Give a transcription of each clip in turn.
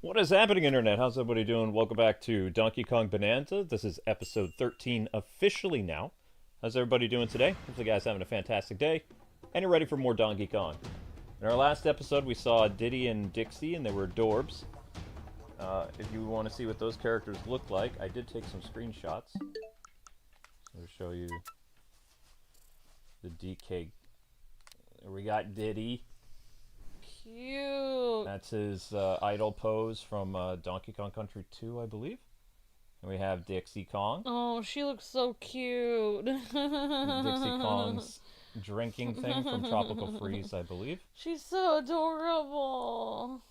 What is happening, Internet? How's everybody doing? Welcome back to Donkey Kong Bonanza. This is episode 13 officially now. How's everybody doing today? Hopefully, you guys having a fantastic day, and you're ready for more Donkey Kong. In our last episode, we saw Diddy and Dixie, and they were adorbs. If you want to see what those characters look like, I did take some screenshots. I'll show you the DK. We got Diddy. Cute. That's his idol pose from Donkey Kong Country 2, I believe. And we have Dixie Kong. Oh, she looks so cute. Dixie Kong's drinking thing from Tropical Freeze, I believe. She's so adorable.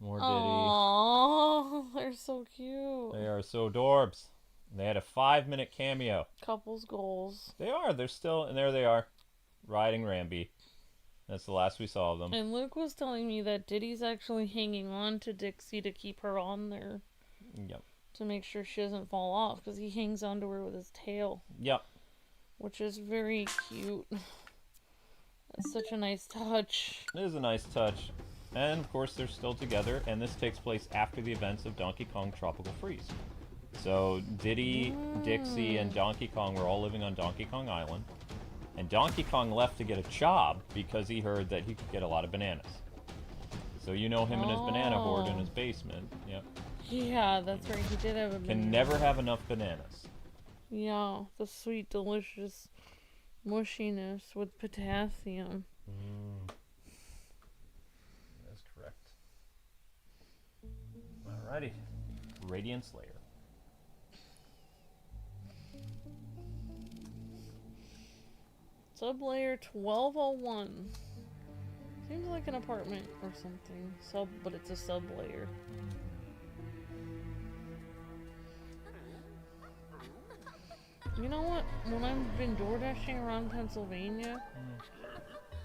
More Diddy. Oh, they're so cute. They are so adorbs. They had a 5-minute cameo. Couples goals. They are. They're still, and there they are, riding Rambi. That's the last we saw of them. And Luke was telling me that Diddy's actually hanging on to Dixie to keep her on there. Yep. To make sure she doesn't fall off, because he hangs onto her with his tail. Yep. Which is very cute. That's such a nice touch. It is a nice touch. And, of course, they're still together, and this takes place after the events of Donkey Kong Tropical Freeze. So, Diddy, Dixie, and Donkey Kong were all living on Donkey Kong Island. And Donkey Kong left to get a job because he heard that he could get a lot of bananas. So you know him and his banana hoard in his basement. Yep. Yeah, that's right. He did have a banana. Can never have enough bananas. Yeah, the sweet, delicious mushiness with potassium. That's correct. Alrighty. Radiance layer. Sublayer 1201. Seems like an apartment or something. But it's a sublayer. You know what? When I've been door dashing around Pennsylvania,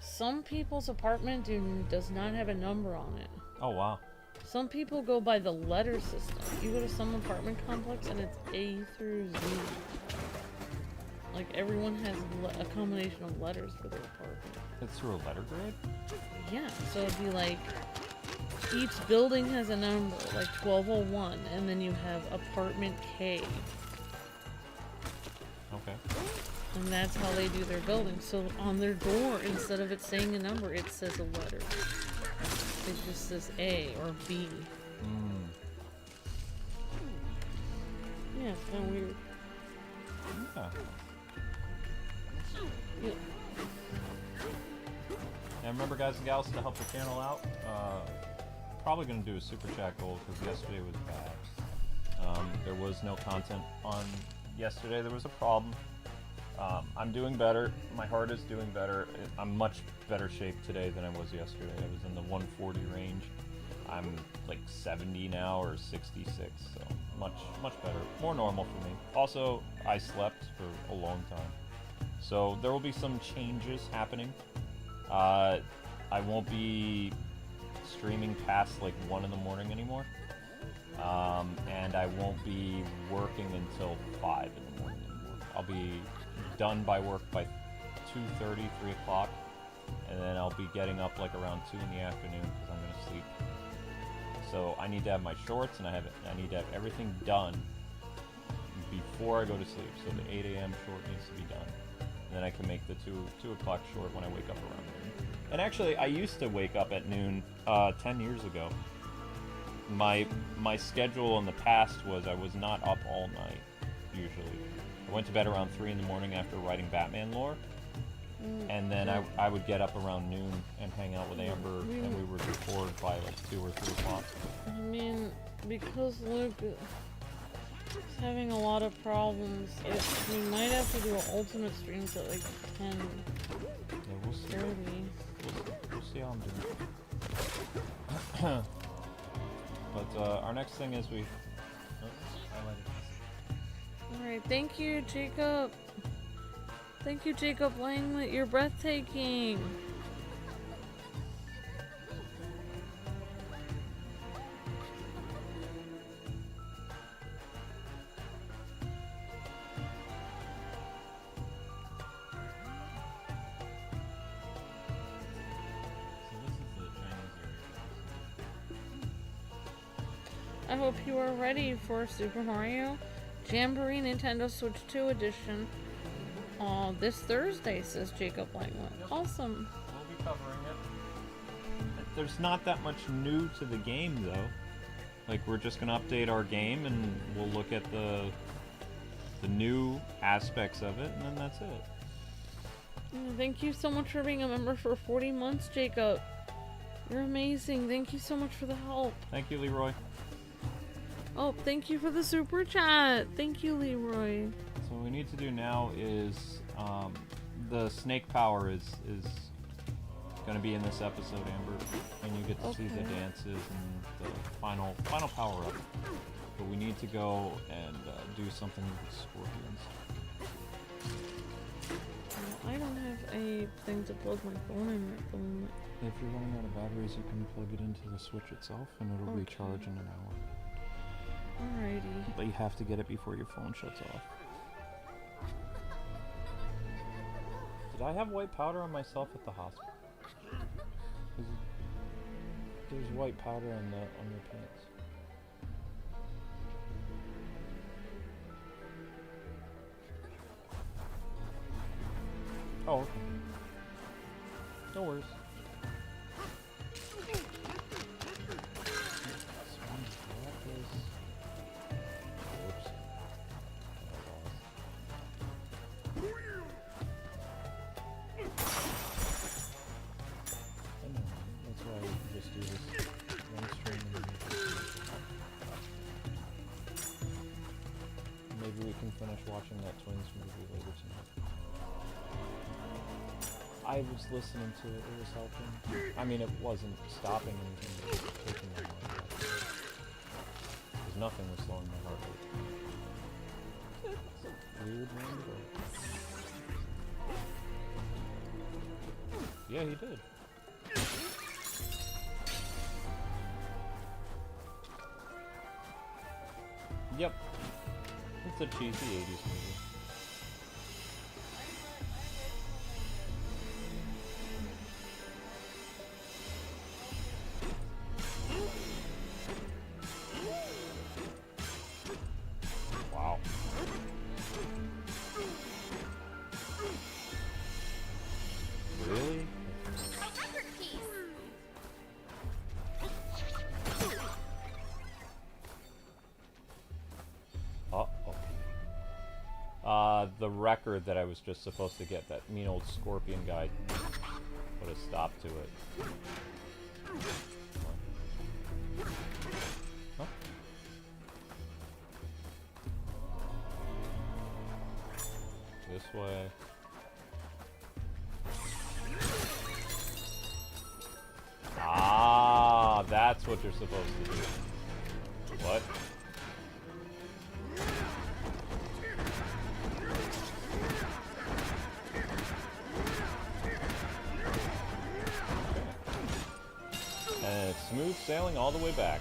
some people's apartment does not have a number on it. Oh, wow. Some people go by the letter system. You go to some apartment complex and it's A through Z. Like, everyone has a combination of letters for their apartment. It's through a letter grade? Yeah, so it'd be like, each building has a number, like 1201, and then you have apartment K. Okay. And that's how they do their building. So on their door, instead of it saying a number, it says a letter. It just says A or B. Yeah, it's kind of weird. Yeah. Yeah. And remember, guys and gals, to help the channel out, probably going to do a super chat goal because yesterday was bad. There was no content on yesterday. There was a problem. I'm doing better. My heart is doing better. I'm much better shape today than I was yesterday. I was in the 140 range. I'm like 70 now or 66, so much better. More normal for me. Also, I slept for a long time. So there will be some changes happening. I won't be streaming past like 1 in the morning anymore. And I won't be working until 5 in the morning anymore. I'll be done by work by 2:30, 3 o'clock. And then I'll be getting up like around 2 in the afternoon because I'm going to sleep. So I need to have my shorts and I need to have everything done before I go to sleep. So the 8 a.m. short needs to be done. And then I can make the 2 o'clock short when I wake up around noon. And actually, I used to wake up at noon 10 years ago. My schedule in the past was I was not up all night, usually. I went to bed around 3 in the morning after writing Batman lore. And then I would get up around noon and hang out with Amber, and we would record by like 2 or 3 o'clock. I mean, because Luke is having a lot of problems, we might have to do an ultimate streams at like 10. Yeah, we'll see. 30. We'll see how I'm doing. But our next thing is we... Alright, thank you, Jacob. Thank you, Jacob Langlet. You're breathtaking. I hope you are ready for Super Mario Jamboree Nintendo Switch 2 edition this Thursday, says Jacob Langwood. Yep. Awesome. We'll be covering it. There's not that much new to the game, though. Like, we're just gonna update our game, and we'll look at the new aspects of it, and then that's it. Thank you so much for being a member for 40 months, Jacob. You're amazing. Thank you so much for the help. Thank you, Leroy. Oh, thank you for the super chat. Thank you, Leroy. So what we need to do now is the snake power is going to be in this episode, Amber, and you get to see the dances and the final power up. But we need to go and do something with the scorpions. I don't have a thing to plug my phone in at the moment. If you're running out of batteries, you can plug it into the Switch itself, and it'll recharge in an hour. Alrighty. But you have to get it before your phone shuts off. Did I have white powder on myself at the hospital? There's white powder on your pants. Oh, okay. No worries. Finish watching that Twins movie later tonight. I was listening to it, it was helping. I mean, it wasn't stopping anything, but it was taking my mind off. Because nothing was slowing my heart rate. It's a weird one, but... Yeah, he did. Yep. It's a cheesy 80s movie. Wow. Really? The record that I was just supposed to get, that mean old scorpion guy, put a stop to it. Huh? This way. Ah, that's what you're supposed to do. What? And it's smooth sailing all the way back.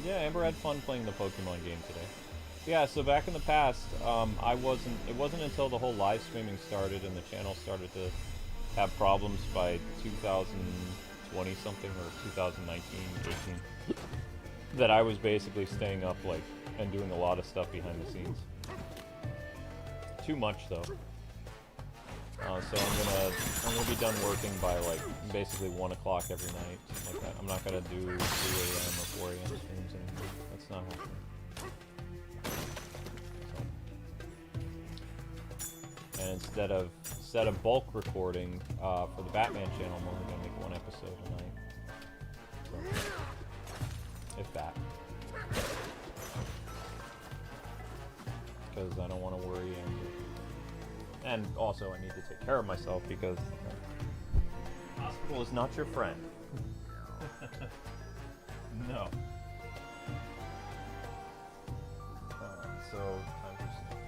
Yeah, Amber had fun playing the Pokemon game today. Yeah, so back in the past, it wasn't until the whole live streaming started and the channel started to have problems by 2020 something or 2019, 18, that I was basically staying up and doing a lot of stuff behind the scenes. Too much though. So I'm gonna be done working by basically 1 o'clock every night, something like that. I'm not gonna do 3 a.m. or 4 a.m. streams anymore. That's not happening. So. And instead of bulk recording for the Batman channel, I'm only gonna make 1 episode a night. So, if that. Because I don't want to worry and also I need to take care of myself because the hospital is not your friend. No. So time for sleep.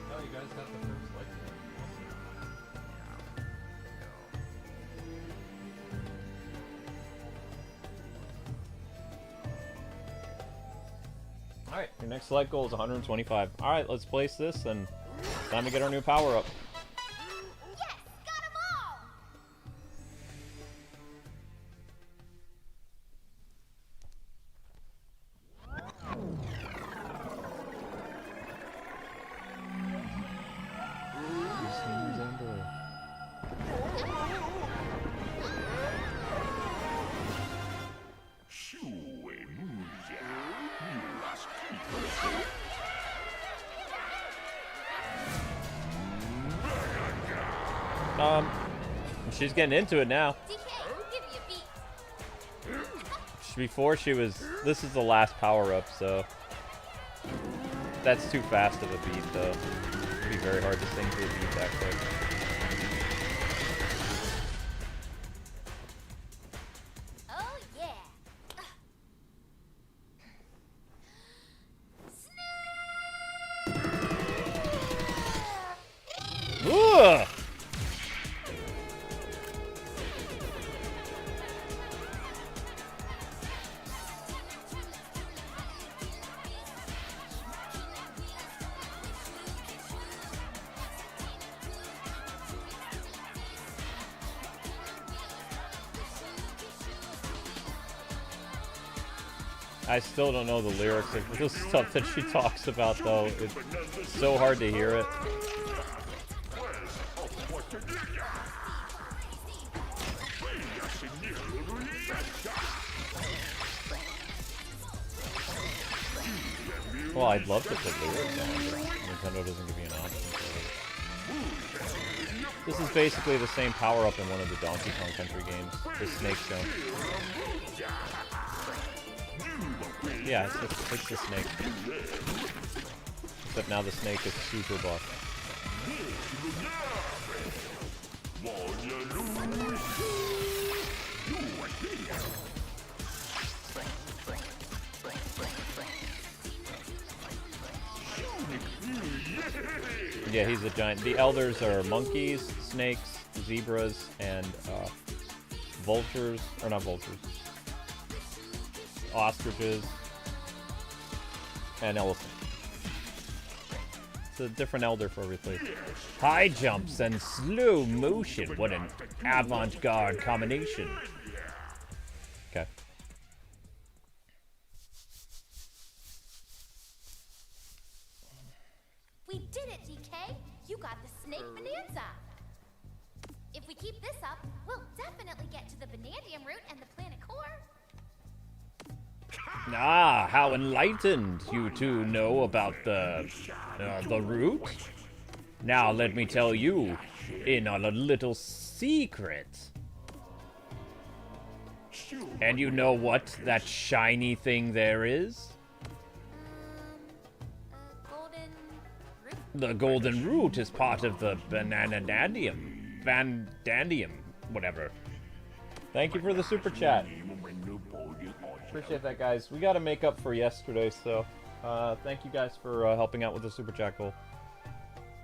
Oh, you guys got the first like. Alright, your next select goal is 125. Alright, let's place this, and time to get our new power-up. Yes, got 'em all. She's getting into it now. DK, give me a beat. Before she was... This is the last power-up, so... That's too fast of a beat, though. It'd be very hard to sing to a beat that quick. Oh yeah. Ugh! I still don't know the lyrics of the stuff that she talks about, though. It's so hard to hear it. Well, I'd love to put lyrics on, but Nintendo doesn't give me an option for it. This is basically the same power-up in one of the Donkey Kong Country games, the snake jump. Yeah, it's the snake. Except now the snake is super buff. Yeah, he's a giant. The elders are monkeys, snakes, zebras, and vultures. Or not vultures. Ostriches. And elephant. It's a different elder for every place. High jumps and slow motion. What an avant-garde combination. Okay. We did it, DK. You got the snake Bananza. If we keep this up, we'll definitely get to the Banandium root and the planet core. Ah, how enlightened you two know about the root. Now let me tell you in a little secret. And you know what that shiny thing there is? Golden root? The golden root is part of the Banandium, whatever. Thank you for the super chat. Appreciate that, guys. We got to make up for yesterday, so thank you guys for helping out with the super chat goal.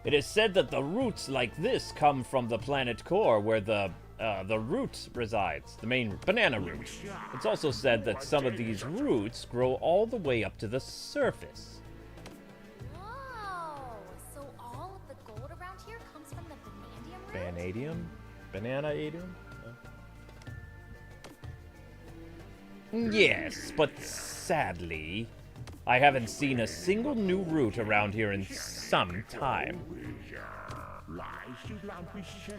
It is said that the roots like this come from the planet core, where the root resides, the main banana root. It's also said that some of these roots grow all the way up to the surface. Whoa! So all of the gold around here comes from the Banandium root? Vanadium? Banana-adium? Yes, but sadly, I haven't seen a single new route around here in some time.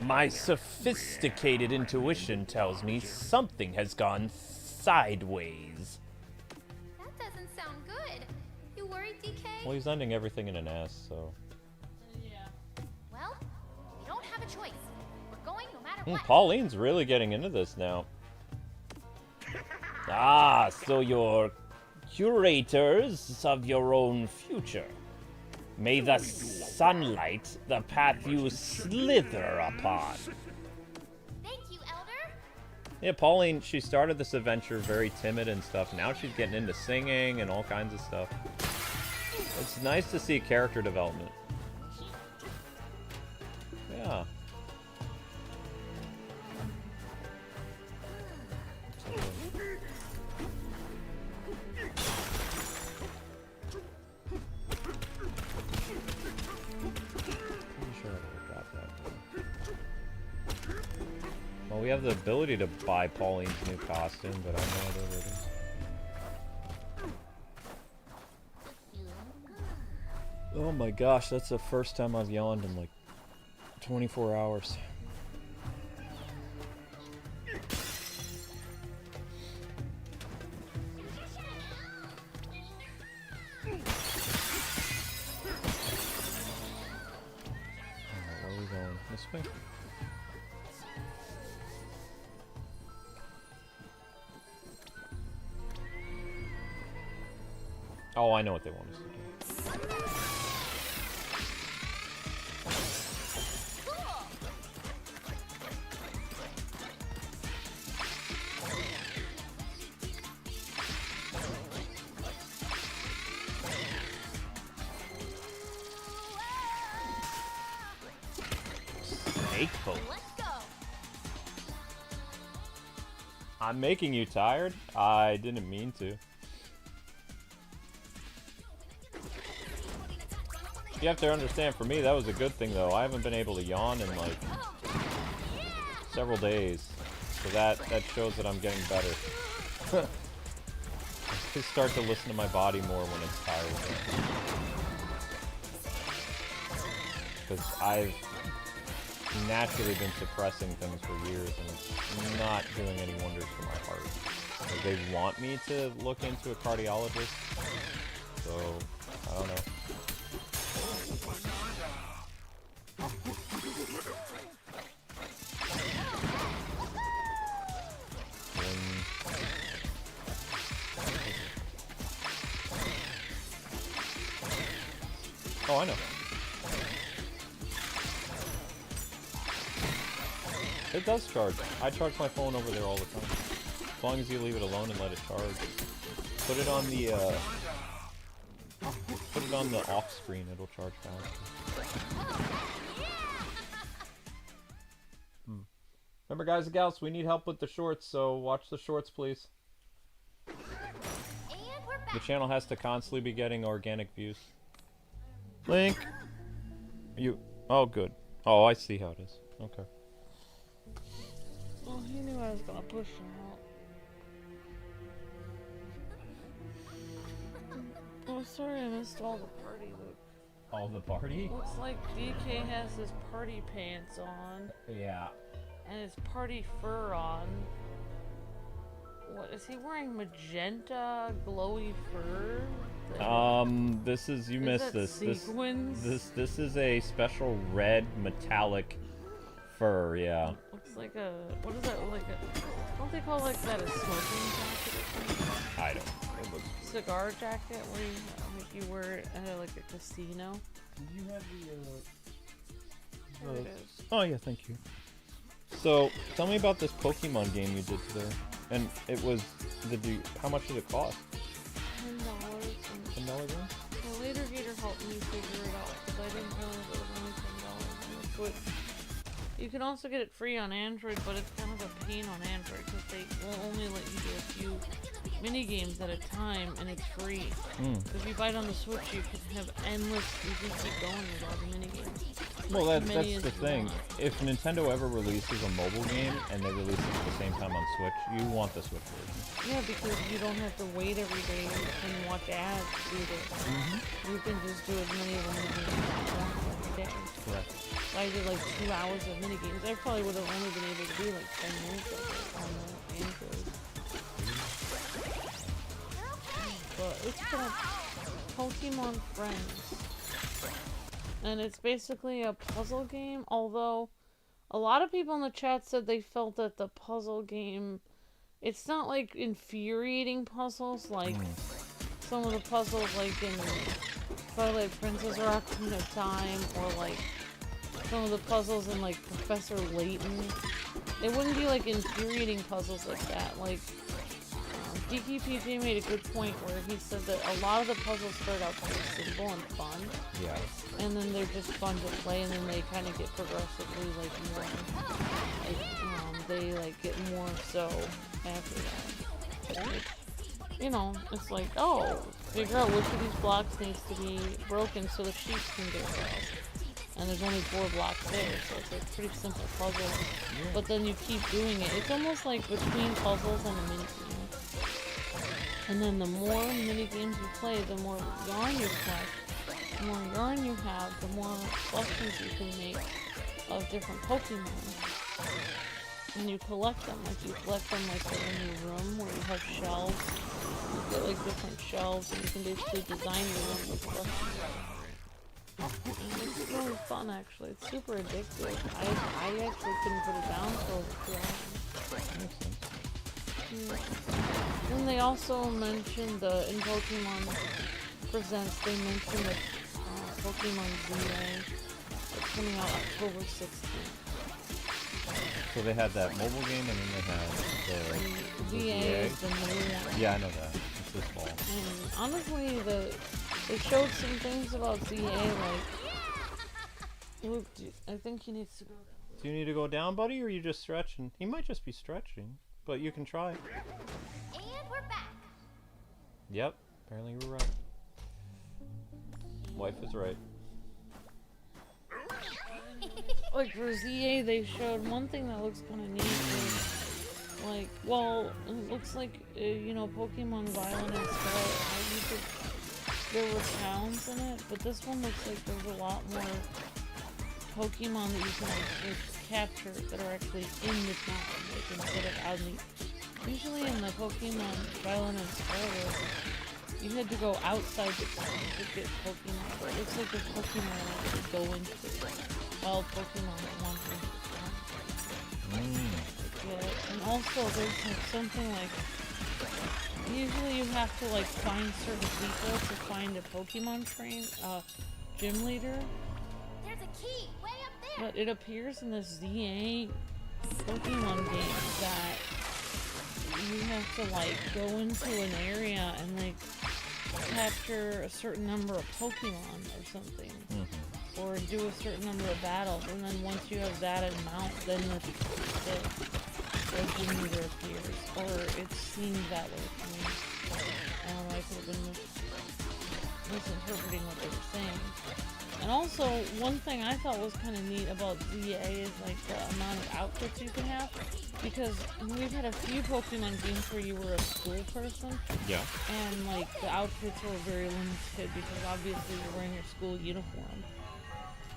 My sophisticated intuition tells me something has gone sideways. That doesn't sound good. You worried, DK? Well, he's ending everything in an S, so... Yeah. Well, we don't have a choice. We're going no matter what. Pauline's really getting into this now. Ah, so you're curators of your own future. May the sunlight the path you slither upon. Thank you, Elder. Yeah, Pauline, she started this adventure very timid and stuff. Now she's getting into singing and all kinds of stuff. It's nice to see character development. Yeah. Well, we have the ability to buy Pauline's new costume, but I have no idea where it is. Oh my gosh, that's the first time I've yawned in like 24 hours. Alright, where are we going? This way? Oh, I know what they want us to do. Snake poke. I'm making you tired? I didn't mean to. You have to understand, for me, that was a good thing, though. I haven't been able to yawn in, like, several days. So that shows that I'm getting better. I just start to listen to my body more when it's tired. Because I've naturally been suppressing things for years, and it's not doing any wonders for my heart. Like, they want me to look into a cardiologist, so I don't know. Oh, I know. It does charge. I charge my phone over there all the time. As long as you leave it alone and let it charge. Put it on the off screen, it'll charge faster. Remember, guys and gals, we need help with the shorts, so watch the shorts, please. The channel has to constantly be getting organic views. Link! You... Oh, good. Oh, I see how it is. Okay. Well, he knew I was gonna push him out. Oh, sorry I missed all the party, Luke. All the party? Looks like DK has his party pants on. Yeah. And his party fur on. What, is he wearing magenta glowy fur? This is, you missed this. Sequins? This is a special red metallic fur, yeah. Looks like a, what is that, like a, don't they call like that a smoking jacket or something? I don't know. It looks cigar jacket where you make you wear it at like a casino. Did you have the There it is. Oh yeah, thank you. So, tell me about this Pokemon game you did today. And it was how much did it cost? $10. $10 game? Well, later Gator helped me figure it out because I didn't realize it was only $10 on the Switch. You can also get it free on Android, but it's kind of a pain on Android because they will only let you do a few mini games at a time, and it's free. If you buy it on the Switch, you can have endless. You can keep going with all the mini games. Well, that's the thing. If Nintendo ever releases a mobile game and they release it at the same time on Switch, you want the Switch version. Yeah, because you don't have to wait every day and watch ads to do this. You can just do as many of them as you want every day. Correct. I did like 2 hours of mini games. I probably would have only been able to do like 10 minutes of it on the Android. But it's called Pokemon Friends. And it's basically a puzzle game, although a lot of people in the chat said they felt that the puzzle game, it's not like infuriating puzzles like some of the puzzles like in Twilight Princess or Ocarina of Time, or like some of the puzzles in like Professor Layton. It wouldn't be like infuriating puzzles like that. Like DKPJ made a good point where he said that a lot of the puzzles start out pretty simple and fun. Yeah. And then they're just fun to play, and then they kind of get progressively like more, like they like get more so after that. Like, you know, it's like, oh, figure out which of these blocks needs to be broken so the sheep can get across. and there's only 4 blocks there, so it's a pretty simple puzzle. But then you keep doing it. It's almost like between puzzles and a mini game. And then the more mini games you play, the more yarn you collect. The more yarn you have, the more plushies you can make of different Pokemon. And you collect them. Like, you collect them like in your room where you have shelves. You get like different shelves, and you can basically design your room with plushies. It's really fun, actually. It's super addictive. I actually couldn't put it down for over 2 hours. Then they also mentioned in Pokemon Presents, they mentioned the Pokemon ZA. It's coming out October 16th. So they had that mobile game, and then they had the ZA is the new one. Yeah, I know that. It's this fall. And honestly, they showed some things about ZA, like... Luke, I think he needs to go down. Do you need to go down, buddy, or are you just stretching? He might just be stretching, but you can try. And we're back. Yep, apparently you were right. Wife is right. Like for ZA, they showed one thing that looks kind of neat. Is, like, well, it looks like you know, Pokemon Violet and Scarlet. There were towns in it, but this one looks like there's a lot more Pokemon that you can actually capture that are actually in the town, like instead of out in the. Usually in the Pokemon Violet and Scarlet, you had to go outside the town to get Pokemon, but it looks like there's Pokemon that actually go into wild Pokemon that want to enter the town. Yeah, and also there's like something like, usually you have to like find certain people to find a Pokemon gym leader. There's a key way up there. But it appears in this ZA Pokemon game that you have to like go into an area and like capture a certain number of Pokemon or something. Or do a certain number of battles, and then once you have that amount, then the gym leader appears. Or it seems that way to me. I don't know, I could have been misinterpreting what they were saying. And also, one thing I thought was kind of neat about ZA is like the amount of outfits you can have. Because we've had a few Pokemon games where you were a school person. Yeah. And like the outfits were very limited because obviously you're wearing your school uniform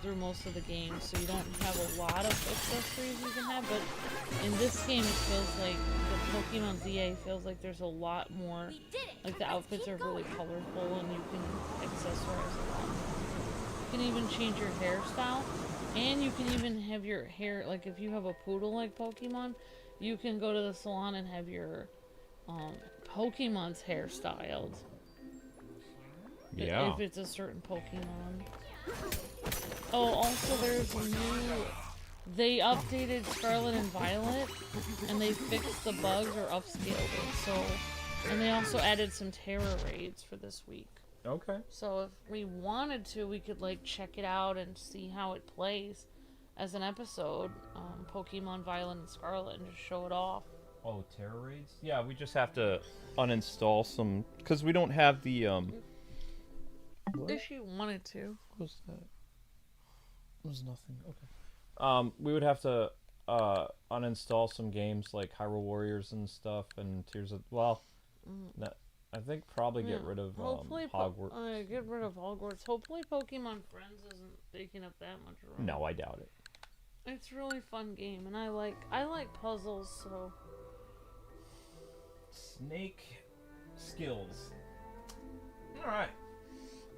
through most of the game, so you don't have a lot of accessories you can have, but in this game it feels like the Pokemon ZA feels like there's a lot more, like the outfits are really colorful and you can accessorize a lot more. You can even change your hairstyle, and you can even have your hair, like if you have a poodle-like Pokemon, you can go to the salon and have your Pokemon's hair styled. Yeah. If it's a certain Pokemon. Oh, also there's a new... They updated Scarlet and Violet, and they fixed the bugs or upscaled it, so... And they also added some Terror Raids for this week. Okay. So if we wanted to, we could, like, check it out and see how it plays as an episode. Pokemon Violet and Scarlet, and just show it off. Oh, Terror Raids? Yeah, we just have to uninstall some... Because we don't have the, What? If you wanted to. What was that? It was nothing. Okay. We would have to uninstall some games like Hyrule Warriors and stuff, and Tears of... Well, I think probably get rid of Hogwarts. Get rid of Hogwarts. Hopefully Pokemon Friends isn't taking up that much room. No, I doubt it. It's a really fun game, and I like puzzles, so... Snake skills. Alright.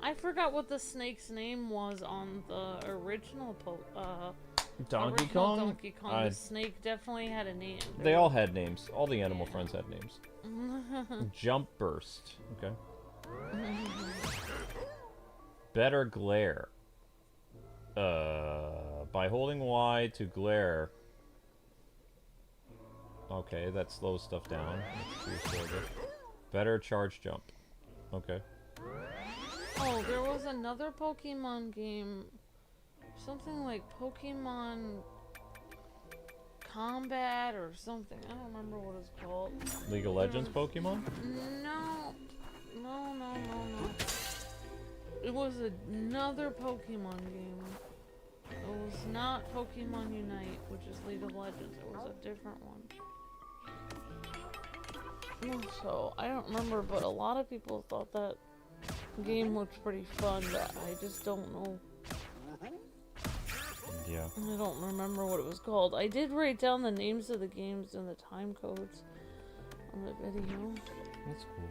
I forgot what the snake's name was on the original Donkey Kong? Donkey Kong. The snake definitely had a name. They all had names. All the animal friends had names. Jump Burst. Okay. Better Glare. By holding Y to glare. Okay, that slows stuff down. Better Charge Jump. Okay. Oh, there was another Pokemon game. Something like Pokemon Combat or something. I don't remember what it's called. League of Legends Pokemon? No. It was another Pokemon game. not Pokemon Unite, which is League of Legends. It was a different one. So, I don't remember, but a lot of people thought that game looked pretty fun, but I just don't know. Yeah. I don't remember what it was called. I did write down the names of the games and the time codes on the video. That's cool.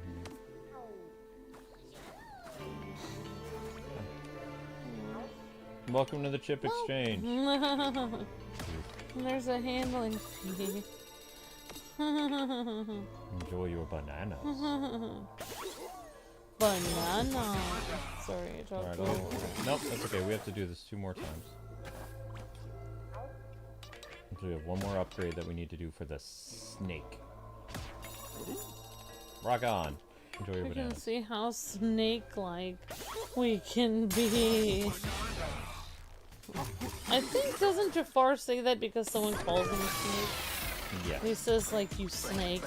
Welcome to the chip exchange. There's a handling fee. Enjoy your bananas. Banana. Sorry, I talked over. Nope, that's okay. We have to do this 2 more times. So we have 1 more upgrade that we need to do for the snake. Rock on. Enjoy your You can bananas. see how snake-like we can be. I think, doesn't Jafar say that because someone calls him a snake? Yes. He says, like, you snake.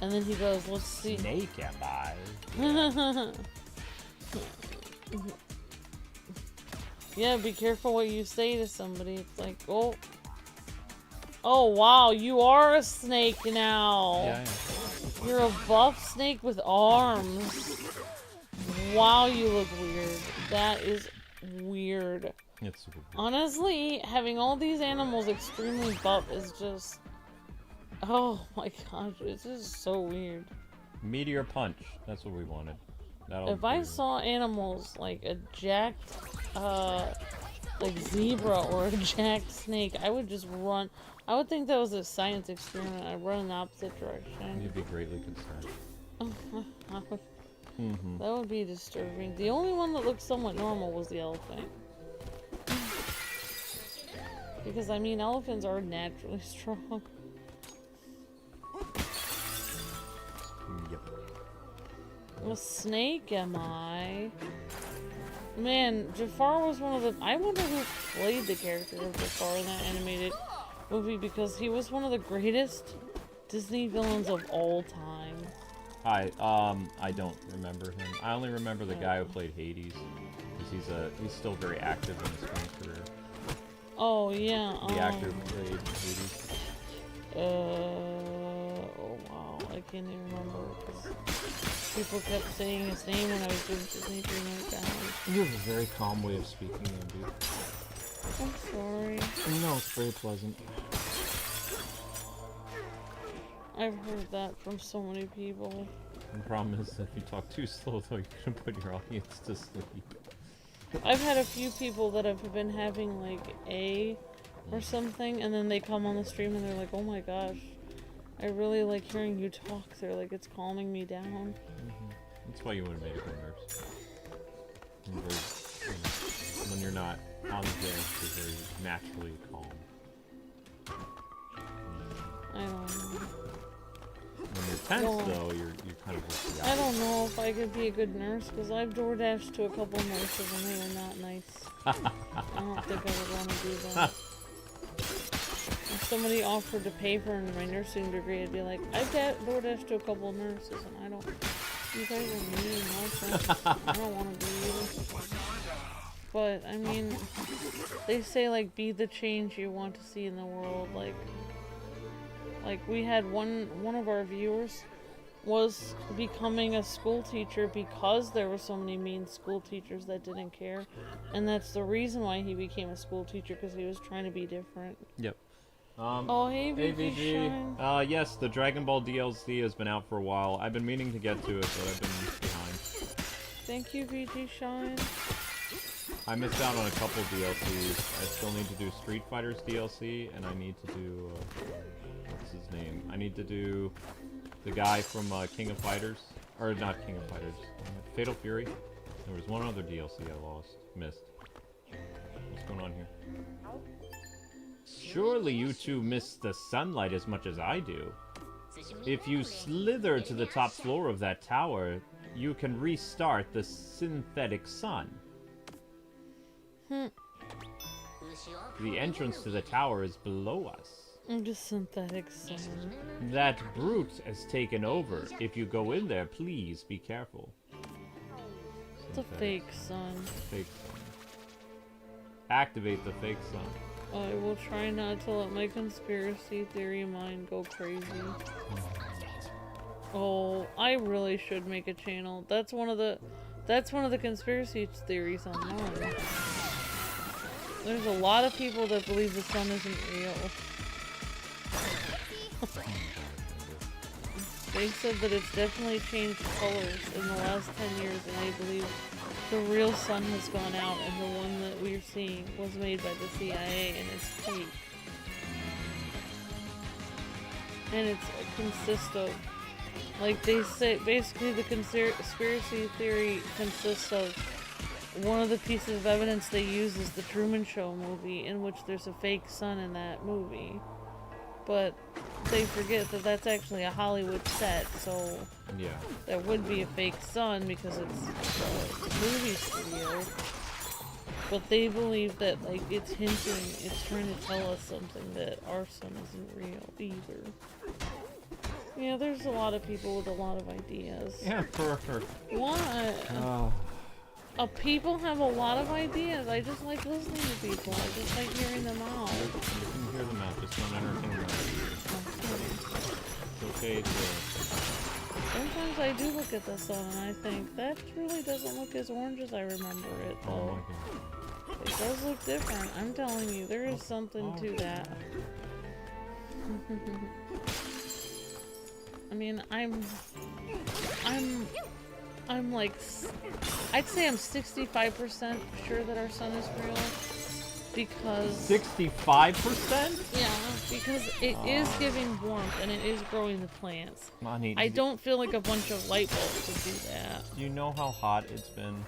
And then he goes, let's see. Snake am I? Yeah, be careful what you say to somebody. It's like, oh. Oh, wow, you are a snake now. Yeah, You're a buff snake with arms. Wow, you look weird. That is weird. it's super good. Honestly, having all these animals extremely buff is just... Oh my gosh, it's just so weird. Meteor punch. That's what we wanted. That'll If I do. saw animals like a jacked, like zebra or a jacked snake, I would just run. I would think that was a science experiment. I'd run in the opposite direction. You'd be greatly concerned. That would be disturbing. The only one that looked somewhat normal was the elephant. Because, I mean, elephants are naturally strong. Yep. A snake, am I? Man, Jafar was one of the... I wonder who played the character of Jafar in that animated movie, because he was one of the greatest Disney villains of all time. I don't remember him. I only remember the guy who played Hades, because he's still very active in his film career. Oh, yeah. The actor who played Hades. Oh, wow. I can't even remember, because people kept saying his name when I was doing Disney 3 You have a very calm way of speaking, Andy. I'm sorry. No, it's very pleasant. I've heard that from so many people. The problem is that if you talk too slow, though, you're gonna put your audience to sleep. I've had a few people that have been having like A or something, and then they come on the stream and they're like, oh my gosh, I really like hearing you talk. They're like, it's calming me down. That's why you want to make good nerves. When you're not on the game, you're very naturally calm. I don't know. When you're tense, though, you're kind of like the I don't know if I could be a good nurse, because I've door dashed to a couple nurses and they were not nice. I don't think I would want to do that. If somebody offered to pay for my nursing degree, I'd be like, I've door dashed to a couple nurses and I don't... You guys are mean, I don't want to be either. But, I mean, they say, like, be the change you want to see in the world, like we had one of our viewers was becoming a school teacher because there were so many mean school teachers that didn't care, and that's the reason why he became a school teacher, because he was trying to be different. Yep. Oh, hey, VG. Yes, the Dragon Ball DLC has been out for a while. I've been meaning to get to it, but I've been behind. Thank you, VG Shine. I missed out on a couple DLCs. I still need to do Street Fighter's DLC, and I need to do... what's his name? I need to do the guy from King of Fighters. Or not King of Fighters. Fatal Fury. There was one other DLC I missed. What's going on here? Surely you two miss the sunlight as much as I do. If you slither to the top floor of that tower, you can restart the synthetic sun. The entrance to the tower is below us. The synthetic sun. That brute has taken over. If you go in there, please be careful. It's a fake sun. Fake sun. Activate the fake sun. I will try not to let my conspiracy theory mind go crazy. Oh, I really should make a channel. That's one of the conspiracy theories online. There's a lot of people that believe the sun isn't real. They said that it's definitely changed colors in the last 10 years, and they believe the real sun has gone out, and the one that we're seeing was made by the CIA, and it's fake. And it consists of, like they say, basically the conspiracy theory consists of, one of the pieces of evidence they use is the Truman Show movie, in which there's a fake sun in that movie. But they forget that that's actually a Hollywood set, so Yeah. there would be a fake sun because it's a movie studio. But they believe that, like, it's trying to tell us something, that our sun isn't real either. Yeah, there's a lot of people with a lot of ideas. Yeah, perfect. What? People have a lot of ideas. I just like listening to people. I just like hearing them out. You can hear them out, just don't entertain them. It's okay to... Sometimes I do look at the sun and I think, that really doesn't look as orange as I remember it, Oh though. my god. It does look different. I'm telling you, there is something to that. I mean, I'm like, I'd say I'm 65% sure that our sun is real, because 65%? yeah, because it is giving warmth and it is growing the plants. I don't feel like a bunch of light bulbs would do that. Do you know how hot it's been?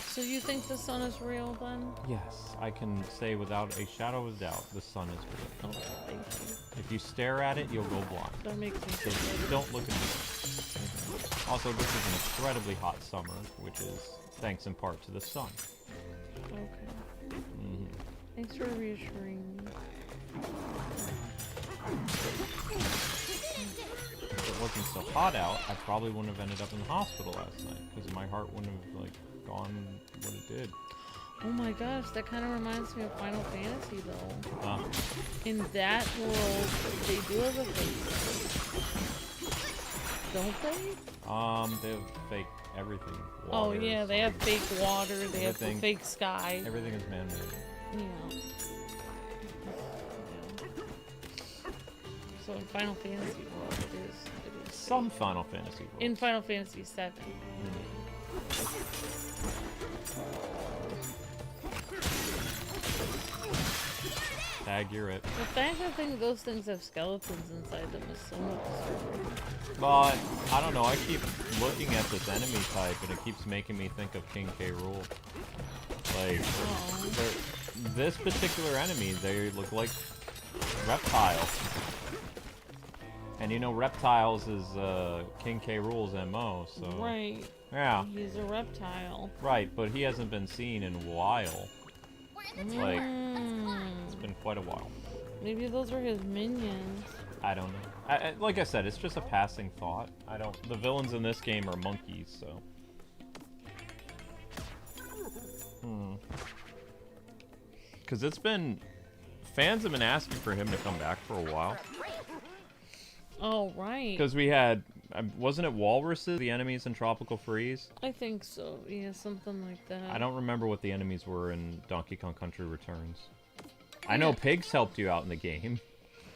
So you think the sun is real then? Yes, I can say without a shadow of doubt, the sun is real. Okay, thank you. If you stare at it, you'll go blind. That makes me So feel better. don't look at it. Also, this is an incredibly hot summer, which is thanks in part to the sun. Okay. Mm-hmm. Thanks for reassuring me. If it wasn't so hot out, I probably wouldn't have ended up in the hospital last night, because my heart wouldn't have, like, gone what it did. Oh my gosh, that kind of reminds me of Final Fantasy, though. In that world, they do have a fake. Don't they? They have fake everything. Oh Water, yeah, they have fake water, they have the Everything- fake sky. Everything is man-made. Yeah. So in Final Fantasy world, it is Some Final Fantasy worlds. in Final Fantasy VII. Tag, you're it. The fact that those things have skeletons inside them is so much disturbing. But, I don't know, I keep looking at this enemy type and it keeps making me think of King K. Rool. Like, this particular enemy, they look like reptiles. And you know, reptiles is King K. Rool's MO, so... Right. Yeah. He's a reptile. Right, but he hasn't been seen in a while. Like, Mm. it's been quite a while. Maybe those are his minions. I don't know. Like I said, it's just a passing thought. The villains in this game are monkeys, so... Because it's been... Fans have been asking for him to come back for a while. Oh, right. Because we had... wasn't it walruses, the enemies in Tropical Freeze? I think so. Yeah, something like that. I don't remember what the enemies were in Donkey Kong Country Returns. I know pigs helped you out in the game.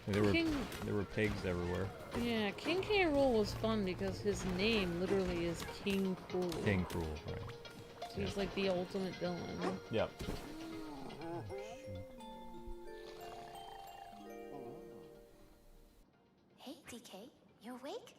There were pigs everywhere. Yeah, King K. Rool was fun because his name literally is King Cruel. King Cruel, right. So he's like the ultimate villain. Yep. Hey, DK, you awake?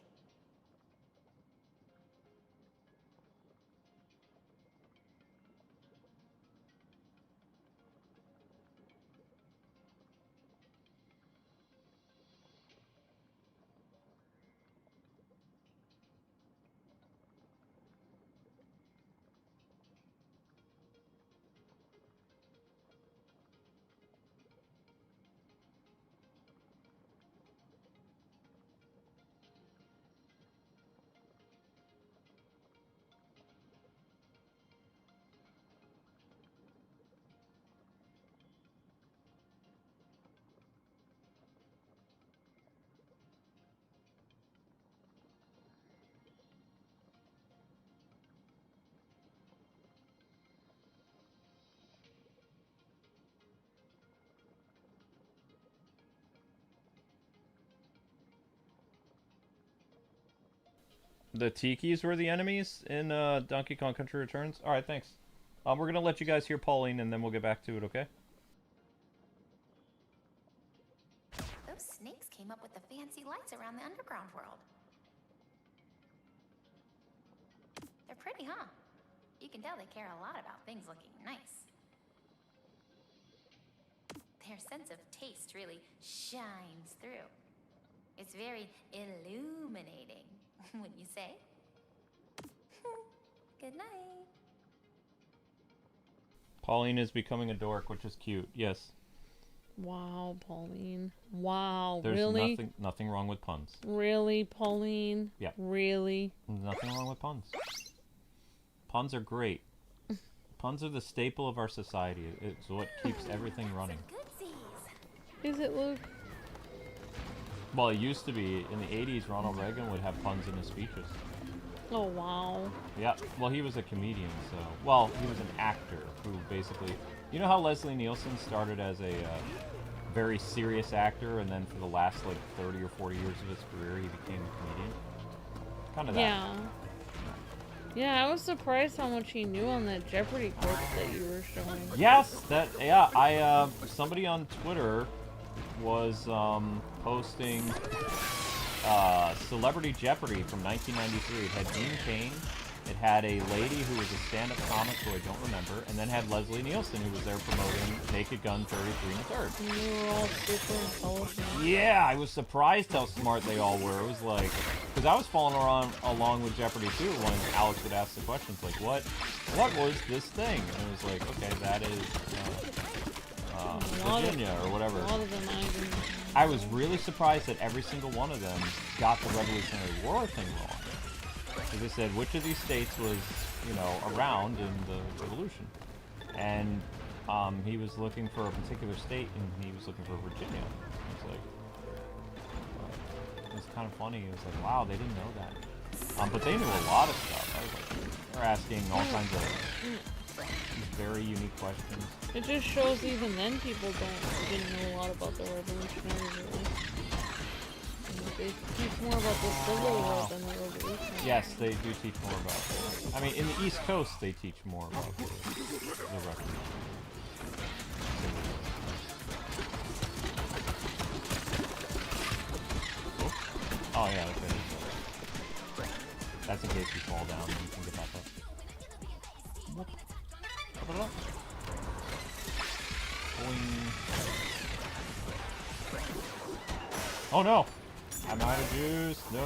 The Tikis were the enemies in Donkey Kong Country Returns? Alright, thanks. We're gonna let you guys hear Pauline and then we'll get back to it, okay? Those snakes came up with the fancy lights around the underground world. They're pretty, huh? You can tell they care a lot about things looking nice. Their sense of taste really shines through. It's very illuminating, wouldn't you say? Good night. Pauline is becoming a dork, which is cute. Yes. Wow, Pauline. Wow, There's really? nothing wrong with puns. Really, Pauline? Yeah. Really? Nothing wrong with puns. Puns are great. Puns are the staple of our society. It's what keeps everything running. Is it, Luke? Well, it used to be. In the 80s, Ronald Reagan would have puns in his speeches. Oh, wow. Yeah, well, he was a comedian, so... Well, he was an actor who basically... You know how Leslie Nielsen started as a very serious actor, and then for the last, like, 30 or 40 years of his career, he became a comedian? Kind of that. Yeah. Yeah, I was surprised how much he knew on that Jeopardy clip that you were showing. Yes! Yeah, somebody on Twitter was, posting... Celebrity Jeopardy from 1993. It had Dean Cain, it had a lady who was a stand-up comic who I don't remember, and then had Leslie Nielsen who was there promoting Naked Gun 33 1/3. And they were all super intelligent. Yeah, I was surprised how smart they all were. It was like, because I was following along with Jeopardy too when Alex would ask the questions like, what was this thing? And it was like, okay, that is Virginia or whatever. A lot of them I didn't. I was really surprised that every single one of them got the Revolutionary War thing wrong. Because they said which of these states was, around in the Revolution. And he was looking for a particular state, and he was looking for Virginia. It was kind of funny. It was like, wow, they didn't know that. But they knew a lot of stuff. I was like, they're asking all kinds of very unique questions. It just shows even then people didn't know a lot about the Revolutionary War. They teach more about the Civil War than the Revolutionary. Yes, they do teach more about it. I mean, in the East Coast, they teach more about the Revolution. Oh yeah, okay. That's in case you fall down and you can get back up. Boing. Oh no! I'm out of juice! No!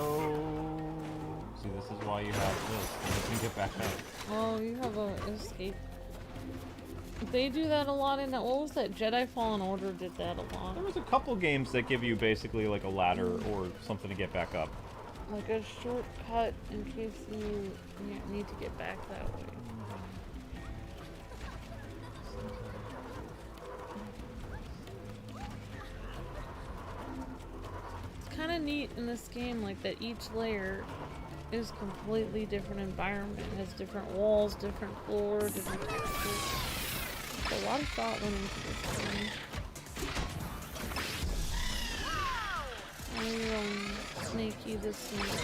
See, this is why you have this. You can get back up. Oh, you have a escape. They do that a lot in that. What was that? Jedi Fallen Order did that a lot. There was a couple games that give you basically like a ladder or something to get back up. Like a shortcut in case you need to get back that way. It's kind of neat in this game, like that each layer is completely different environment. It has different walls, different floor, different textures. A lot of thought went into this game. Snaky the snake.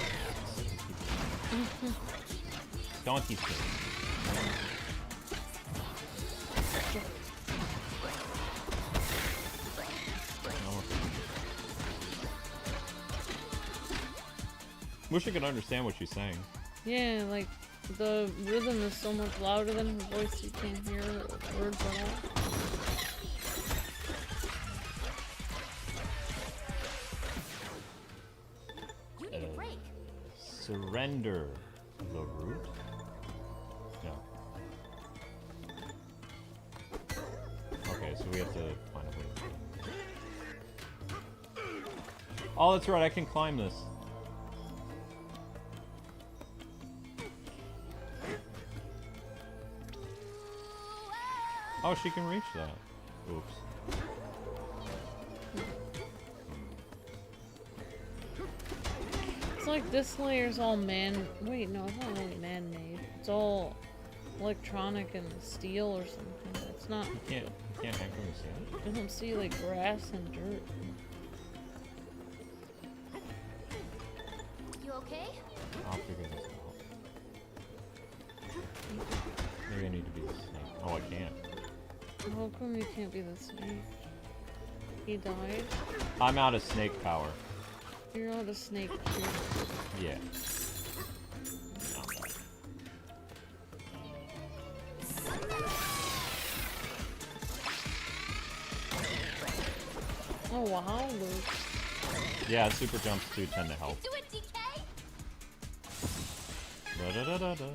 Donkey snake. Wish I could understand what she's saying. Yeah, like the rhythm is so much louder than her voice you can't hear words at all. You need a break. Surrender the root? No. Okay, so we have to find a way. Oh, that's right, I can climb this. Oh, she can reach that. Oops. It's like this layer's all wait, no, it's not really man-made. It's all electronic and steel or something. It's not. You can't actually see it. I don't see like grass and dirt. You okay? I'll figure this out. Maybe I need to be the snake. Oh, I can't. How come you can't be the snake? He died? I'm out of snake power. You're out of snake too. Yeah. Oh wow, Luke. Yeah, super jumps do tend to help. Do it, DK. Da-da-da-da-da.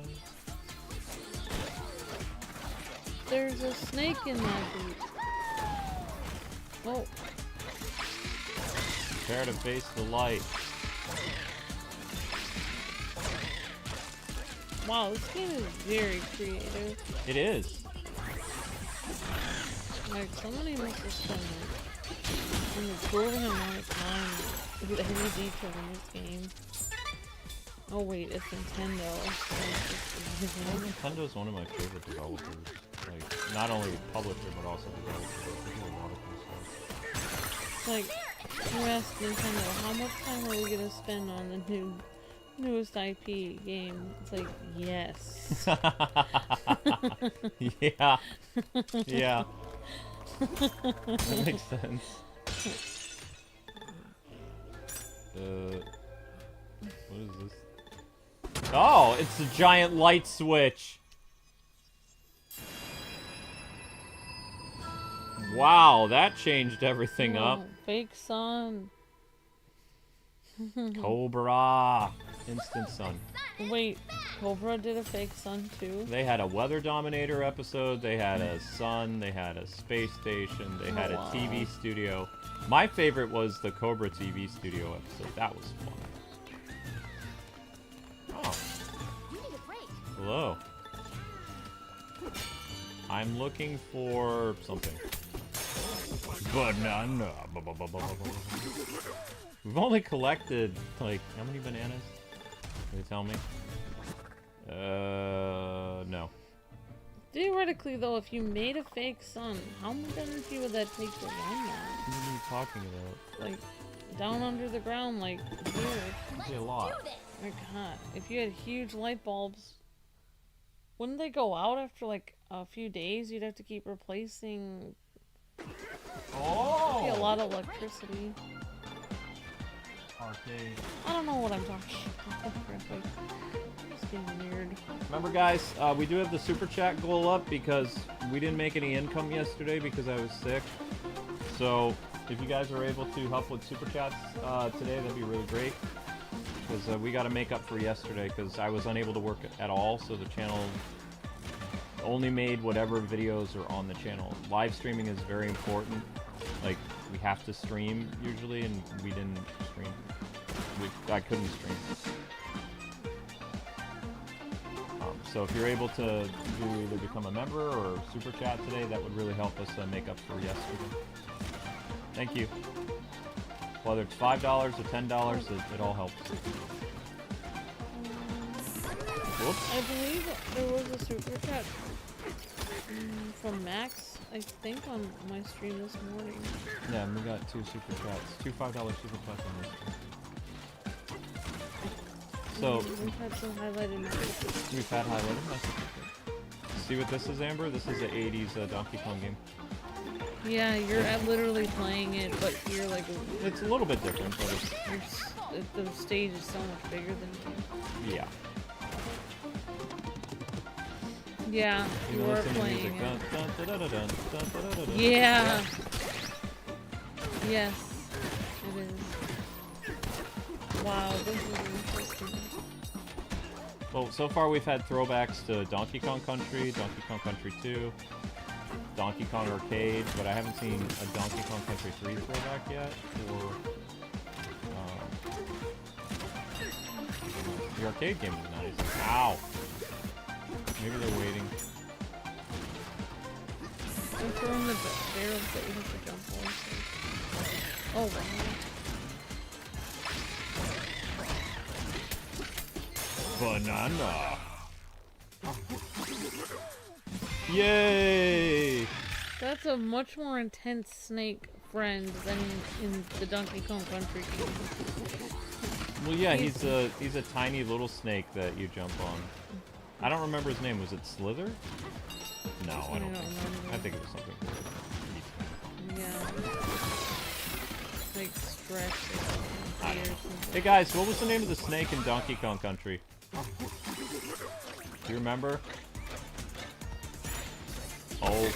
There's a snake in that boot. Oh. Prepare to face the light. Wow, this game is very creative. It is. Like, somebody must have spent an exorbitant amount of time with every detail in this game. Oh wait, it's Nintendo. Nintendo's one of my favorite developers. Like, not only publisher, but also developer. They do a lot of cool stuff. Like, you ask Nintendo, how much time are we gonna spend on the newest IP game? It's like, yes. Yeah. Yeah. That makes sense. What is this? Oh, it's a giant light switch. Wow, that changed everything up. Oh, fake sun. Cobra. Instant sun. Wait, Cobra did a fake sun too? They had a Weather Dominator episode, they had a sun, they had a space station, they had a TV studio. My favorite was the Cobra TV studio episode. That was fun. Oh. You need a break. Hello. I'm looking for something. Banana. We've only collected, like, how many bananas? Can you tell me? No. Theoretically, though, if you made a fake sun, how much energy would that take to run that? What are you talking about? Like, down under the ground, like, here. That'd be a lot. Do this. Oh my god. If you had huge light bulbs, wouldn't they go out after, like, a few days? You'd have to keep replacing... Oh! That'd be a lot of electricity. Arcade. I don't know what I'm talking about. Like, it's getting weird. Remember, guys, we do have the super chat goal up because we didn't make any income yesterday because I was sick. So, if you guys are able to help with super chats today, that'd be really great. Because we got to make up for yesterday because I was unable to work at all, so the channel only made whatever videos are on the channel. Live streaming is very important. Like, we have to stream usually, and we didn't stream. I couldn't stream. So if you're able to either become a member or super chat today, that would really help us make up for yesterday. Thank you. Whether it's $5 or $10, it all helps. Whoops. I believe there was a super chat from Max, I think, on my stream this morning. Yeah, and we got 2 super chats. 2 $5 super chats on this one. So, We've had some highlighted messages. we've had highlighted messages. See what this is, Amber? This is an 80s Donkey Kong game. Yeah, you're literally playing it, but you're like... It's a little bit different, but it's... the stage is so much bigger than you. Yeah. Yeah, you are listen to playing music. it. Dun, dun, dun, dun, dun, dun, dun, dun, dun, dun. Yeah. Yes, it is. Wow, this is interesting. Well, so far we've had throwbacks to Donkey Kong Country, Donkey Kong Country 2, Donkey Kong Arcade, but I haven't seen a Donkey Kong Country 3 throwback yet, or the arcade game is nice. Ow! Maybe they're waiting. I'm throwing the barrels that you have to jump on. Oh, wow. Banana! Yay! That's a much more intense snake friend than in the Donkey Kong Country game. Well, yeah, he's a tiny little snake that you jump on. I don't remember his name. Was it Slither? No, I don't think so. I think it was something. Yeah. Like stretch or something. Hey guys, what was the name of the snake in Donkey Kong Country? Do you remember? Oh.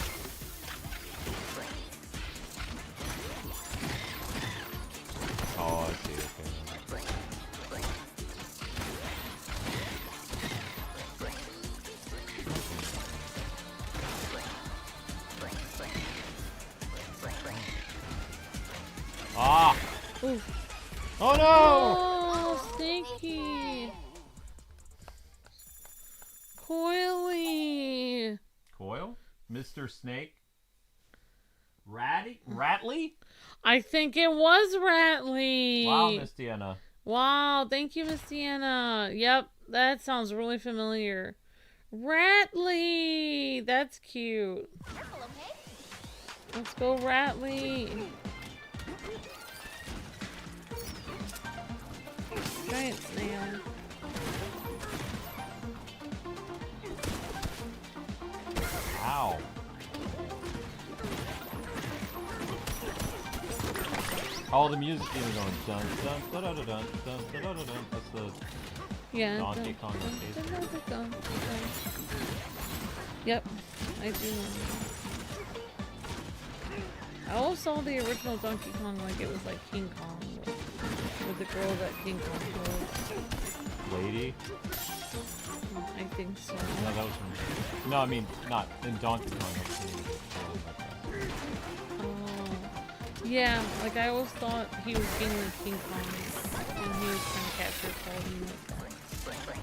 Oh, I see. Okay. Ah! Oof. Oh no! Oh, stinky! Coily! Coil? Mr. Snake? Ratley? I think it was Ratley! Wow, Miss Deanna. Wow, thank you, Miss Deanna. Yep, that sounds really familiar. Ratley! That's cute. Careful, okay? Let's go, Ratley. Giant snail. Ow. Oh, the music even going dun dun dun dun dun dun dun dun dun. That's the Donkey Kong arcade. Yep, I do know. I always saw the original Donkey Kong like it was like King Kong with the girl that King Kong holds. Lady? I think so. No, that was from... No, I mean, not in Donkey Kong. I've seen it. Oh. Yeah, like I always thought he was being like King Kong and he was trying to capture Pauline like that.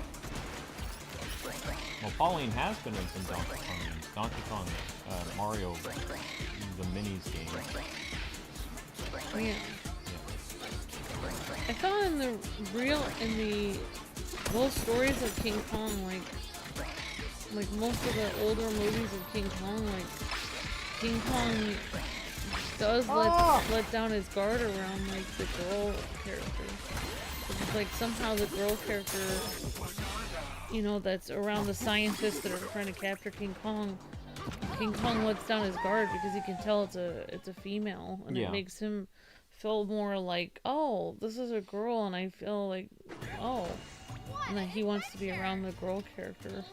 Well, Pauline has been in some Donkey Kong games. Donkey Kong, Mario, the minis game. Yeah. I thought in the most stories of King Kong, like most of the older movies of King Kong, like King Kong does let down his guard around like the girl character. It's like somehow the girl character, you know, that's around the scientists that are trying to capture King Kong lets down his guard because he can tell it's a female, and it makes him feel more like, oh, this is a girl, and I feel like, oh, and that he wants to be around the girl character.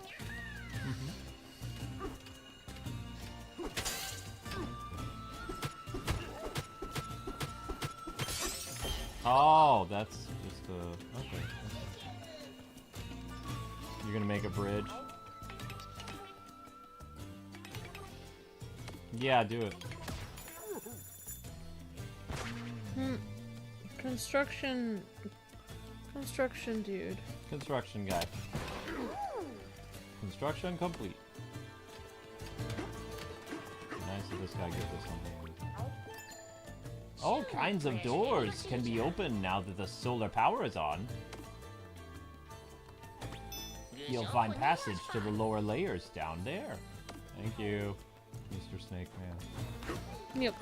Oh, that's just a... Okay. You're gonna make a bridge? Yeah, do it. Construction dude. Construction guy. Construction complete. Nice that this guy gives us something. All kinds of doors can be opened now that the solar power is on. You'll find passage to the lower layers down there. Thank you, Mr. Snake Man. Yep.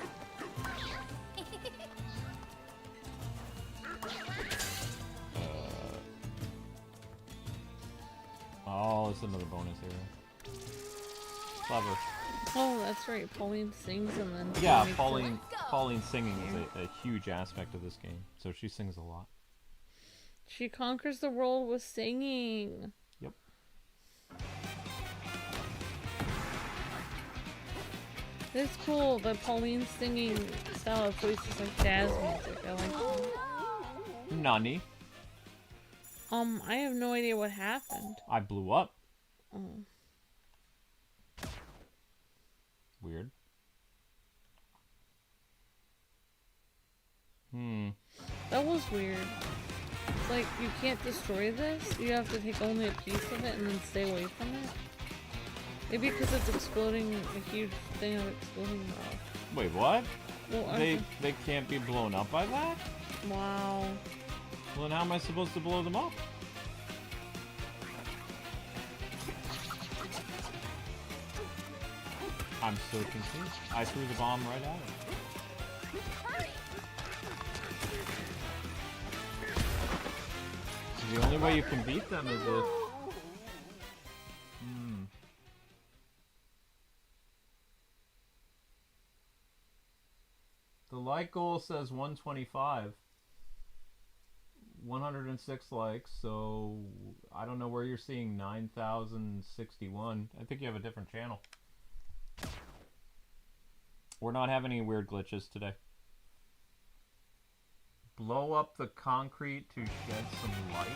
Oh, it's another bonus area. Clever. Oh, that's right. Pauline sings and then... Yeah, Pauline singing is a huge aspect of this game. So she sings a lot. She conquers the world with singing. Yep. It's cool that Pauline's singing style of voice is like jazz music. I like that. Nani? I have no idea what happened. I blew up. Oh. Weird. That was weird. It's like, you can't destroy this. You have to take only a piece of it and then stay away from it. Maybe because it's exploding, a huge thing of exploding rock. Wait, what? Well, They can't be blown up by that? Wow. Well, then how am I supposed to blow them up? I'm so confused. I threw the bomb right at it. The only way you can beat them is if... The like goal says 125. 106 likes, so I don't know where you're seeing 9,061. I think you have a different channel. We're not having any weird glitches today. Blow up the concrete to shed some light.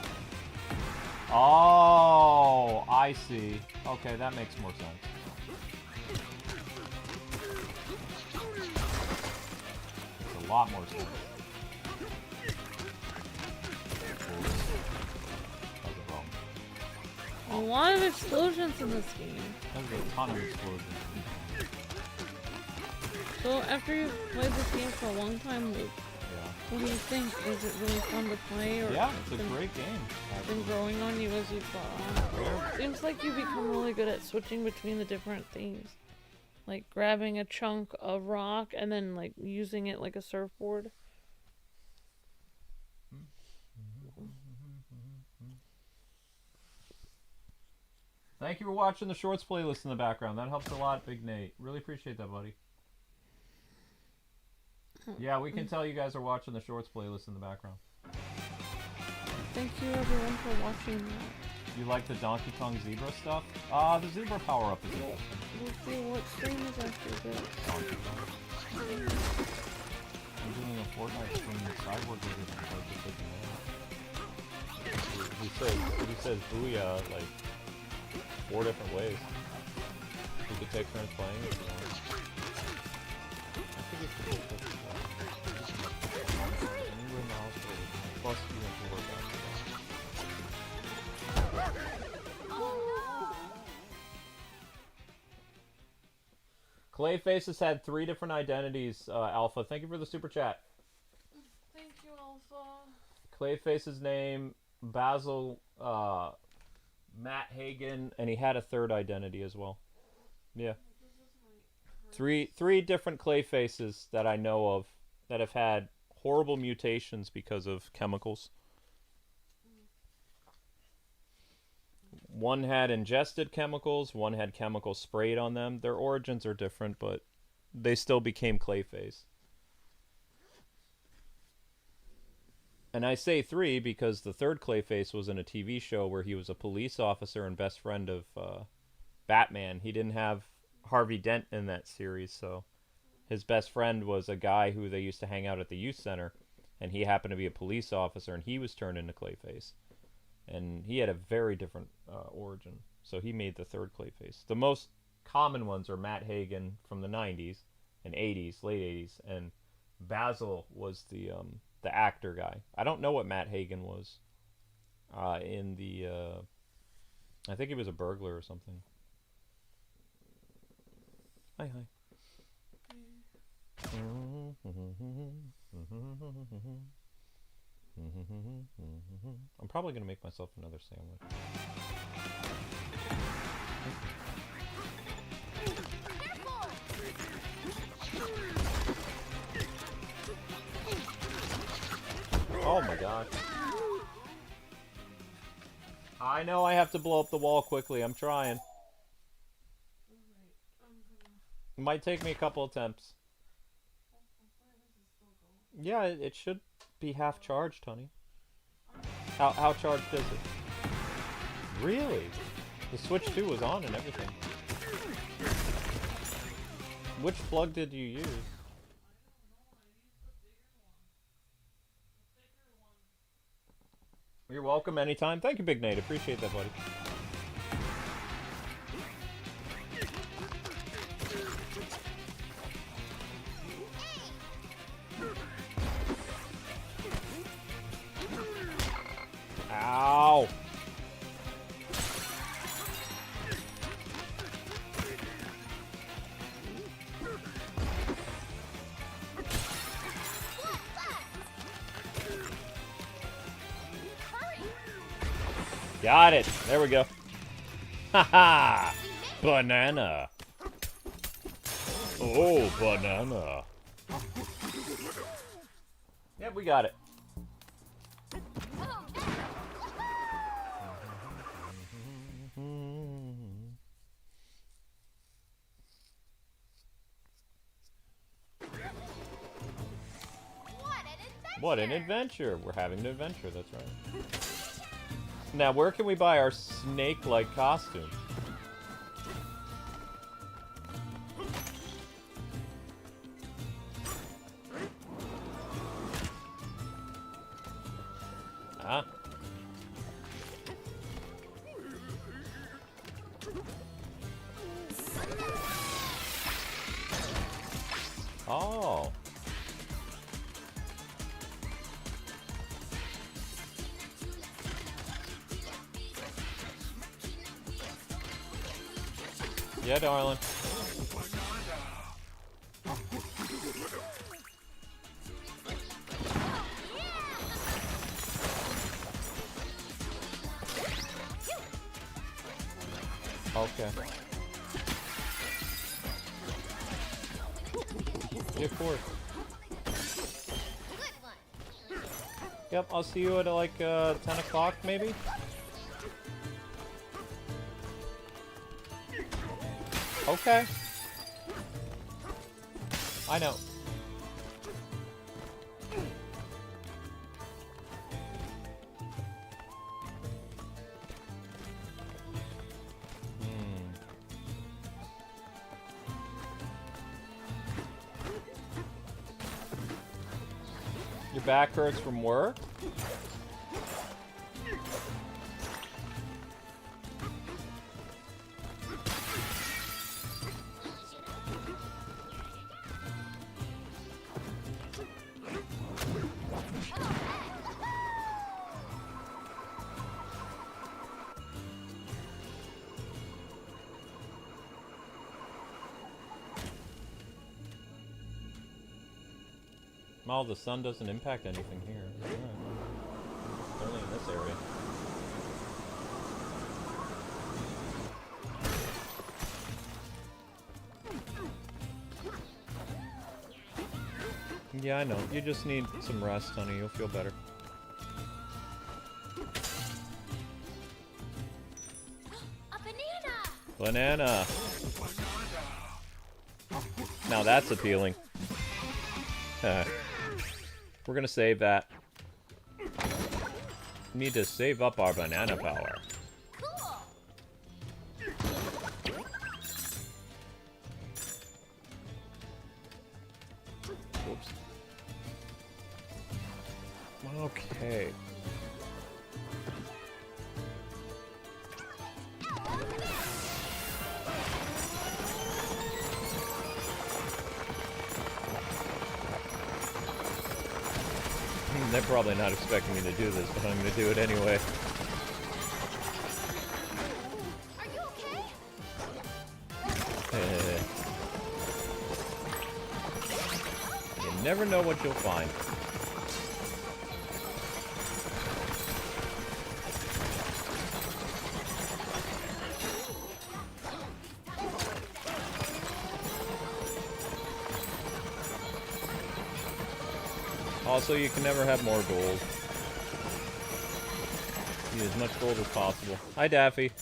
Oh, I see. Okay, that makes more sense. Makes a lot more sense. A lot of explosions in this game. There's a ton of explosions. So after you've played this game for a long time, Luke, what do you think? Is it really fun to play? Or yeah, it's a great game. Been growing on you as you've gone on? Seems like you become really good at switching between the different things. Like grabbing a chunk of rock and then like using it like a surfboard. Thank you for watching the Shorts playlist in the background. That helps a lot, Big Nate. Really appreciate that, buddy. Yeah, we can tell you guys are watching the Shorts playlist in the background. Thank you everyone for watching that. You like the Donkey Kong zebra stuff? The zebra power-up is interesting. We'll see what stream is after this. Donkey Kong. I'm doing a Fortnite stream with Cyborg later than He says booyah like 4 different ways. You could take turns playing if you want. I think it's pretty cool. Anywhere in the house, plus you have to work out. Clayface has had 3 different identities, Alpha. Thank you for the super chat. Thank you, Alpha. Clayface's name, Basil, Matt Hagen, and he had a 3rd identity as well. Yeah. 3 different Clayfaces that I know of that have had horrible mutations because of chemicals. One had ingested chemicals, one had chemicals sprayed on them. Their origins are different, but they still became Clayface. And I say 3 because the 3rd Clayface was in a TV show where he was a police officer and best friend of Batman. He didn't have Harvey Dent in that series, so his best friend was a guy who they used to hang out at the youth center, and he happened to be a police officer, and he was turned into Clayface. And he had a very different origin, so he made the 3rd Clayface. The most common ones are Matt Hagen from the 90s and 80s, late 80s, and Basil was the actor guy. I don't know what Matt Hagen was in the... I think he was a burglar or something. Hi. I'm probably going to make myself another sandwich. Oh my god. I know I have to blow up the wall quickly. I'm trying. It might take me a couple attempts. Yeah, it should be half charged, honey. How charged is it? Really? The Switch 2 was on and everything. Which plug did you use? You're welcome anytime. Thank you, Big Nate. Appreciate that, buddy. Ow! Got it. There we go. Haha! Banana. Oh, banana. Yep, we got it. What an adventure! We're having an adventure, that's right. Now, where can we buy our snake-like costume? Ah. Oh. Yeah, darling. Okay. Yeah, of course. Yep, I'll see you at like 10 o'clock maybe? Okay. I know. Your back hurts from work? Oh, the sun doesn't impact anything here. Yeah. Only in this area. Yeah, I know. You just need some rest, honey. You'll feel better. A banana! Banana! Now that's appealing. We're gonna save that. Need to save up our banana power. Cool. Whoops. Okay. They're probably not expecting me to do this, but I'm going to do it anyway. Are you okay? You never know what you'll find. Also, you can never have more gold. Need as much gold as possible. Hi, Daffy.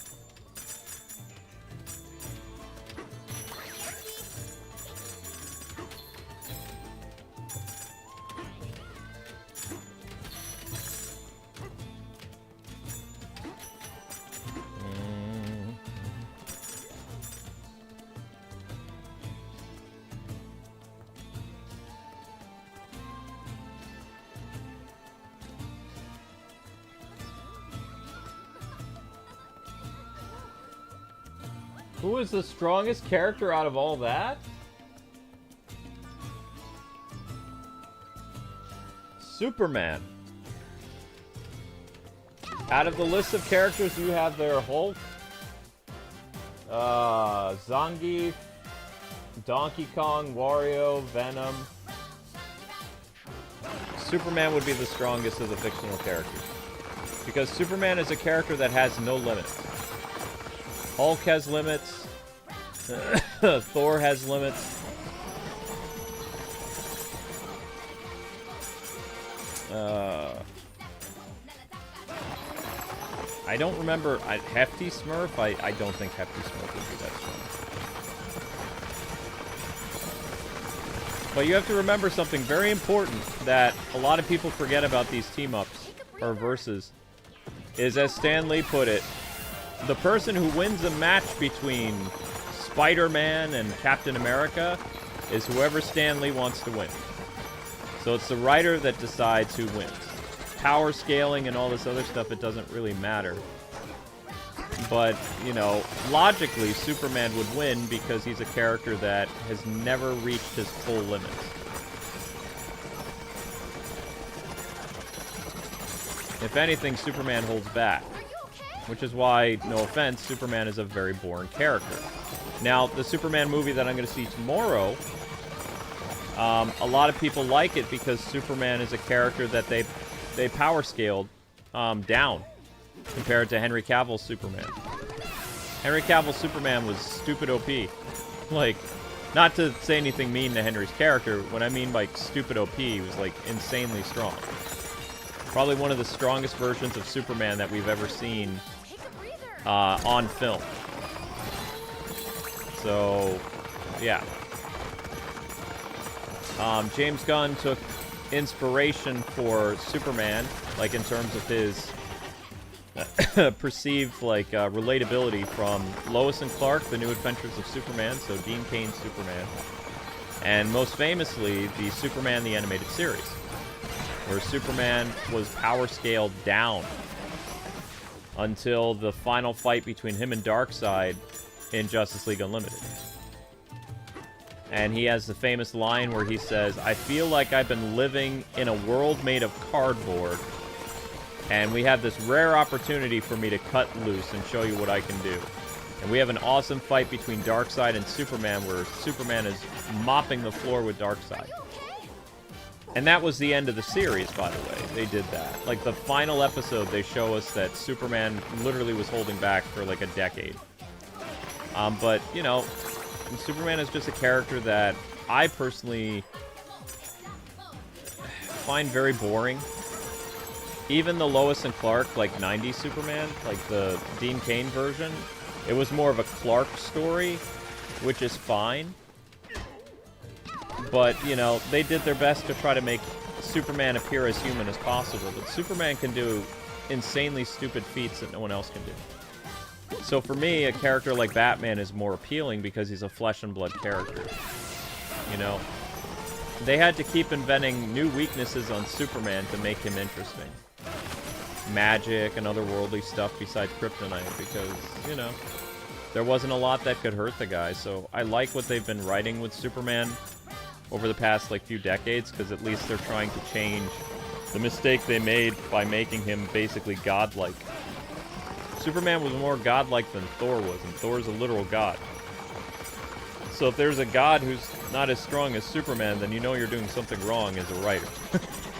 Who is the strongest character out of all that? Superman. Out of the list of characters you have there, Hulk, Zangief, Donkey Kong, Wario, Venom. Superman would be the strongest of the fictional characters. Because Superman is a character that has no limits. Hulk has limits. Thor has limits. I don't remember. Hefty Smurf? I don't think Hefty Smurf would be that strong. But you have to remember something very important that a lot of people forget about these team-ups, or verses, is, as Stan Lee put it, the person who wins a match between Spider-Man and Captain America is whoever Stan Lee wants to win. So it's the writer that decides who wins. Power scaling and all this other stuff, it doesn't really matter. But, you know, logically, Superman would win because he's a character that has never reached his full limits. If anything, Superman holds back. Which is why, no offense, Superman is a very boring character. Now, the Superman movie that I'm going to see tomorrow, a lot of people like it because Superman is a character that they power scaled down compared to Henry Cavill's Superman. Henry Cavill's Superman was stupid OP. Like, not to say anything mean to Henry's character, what I mean by stupid OP, he was, like, insanely strong. Probably one of the strongest versions of Superman that we've ever seen on film. So, yeah. James Gunn took inspiration for Superman, like in terms of his perceived, like, relatability from Lois and Clark, The New Adventures of Superman, so Dean Cain's Superman. And most famously, the Superman the Animated Series, where Superman was power scaled down until the final fight between him and Darkseid in Justice League Unlimited. And he has the famous line where he says, "I feel like I've been living in a world made of cardboard, and we have this rare opportunity for me to cut loose and show you what I can do." And we have an awesome fight between Darkseid and Superman where Superman is mopping the floor with Darkseid. And that was the end of the series, by the way. They did that. Like, the final episode, they show us that Superman literally was holding back for, like, a decade. But, you know, Superman is just a character that I personally find very boring. Even the Lois and Clark, like, 90s Superman, like the Dean Cain version, it was more of a Clark story, which is fine. But, you know, they did their best to try to make Superman appear as human as possible. But Superman can do insanely stupid feats that no one else can do. So for me, a character like Batman is more appealing because he's a flesh and blood character. You know? They had to keep inventing new weaknesses on Superman to make him interesting. Magic and otherworldly stuff besides kryptonite because, you know, there wasn't a lot that could hurt the guy. So I like what they've been writing with Superman over the past, like, few decades, because at least they're trying to change the mistake they made by making him basically godlike. Superman was more godlike than Thor was, and Thor's a literal god. So if there's a god who's not as strong as Superman, then you know you're doing something wrong as a writer.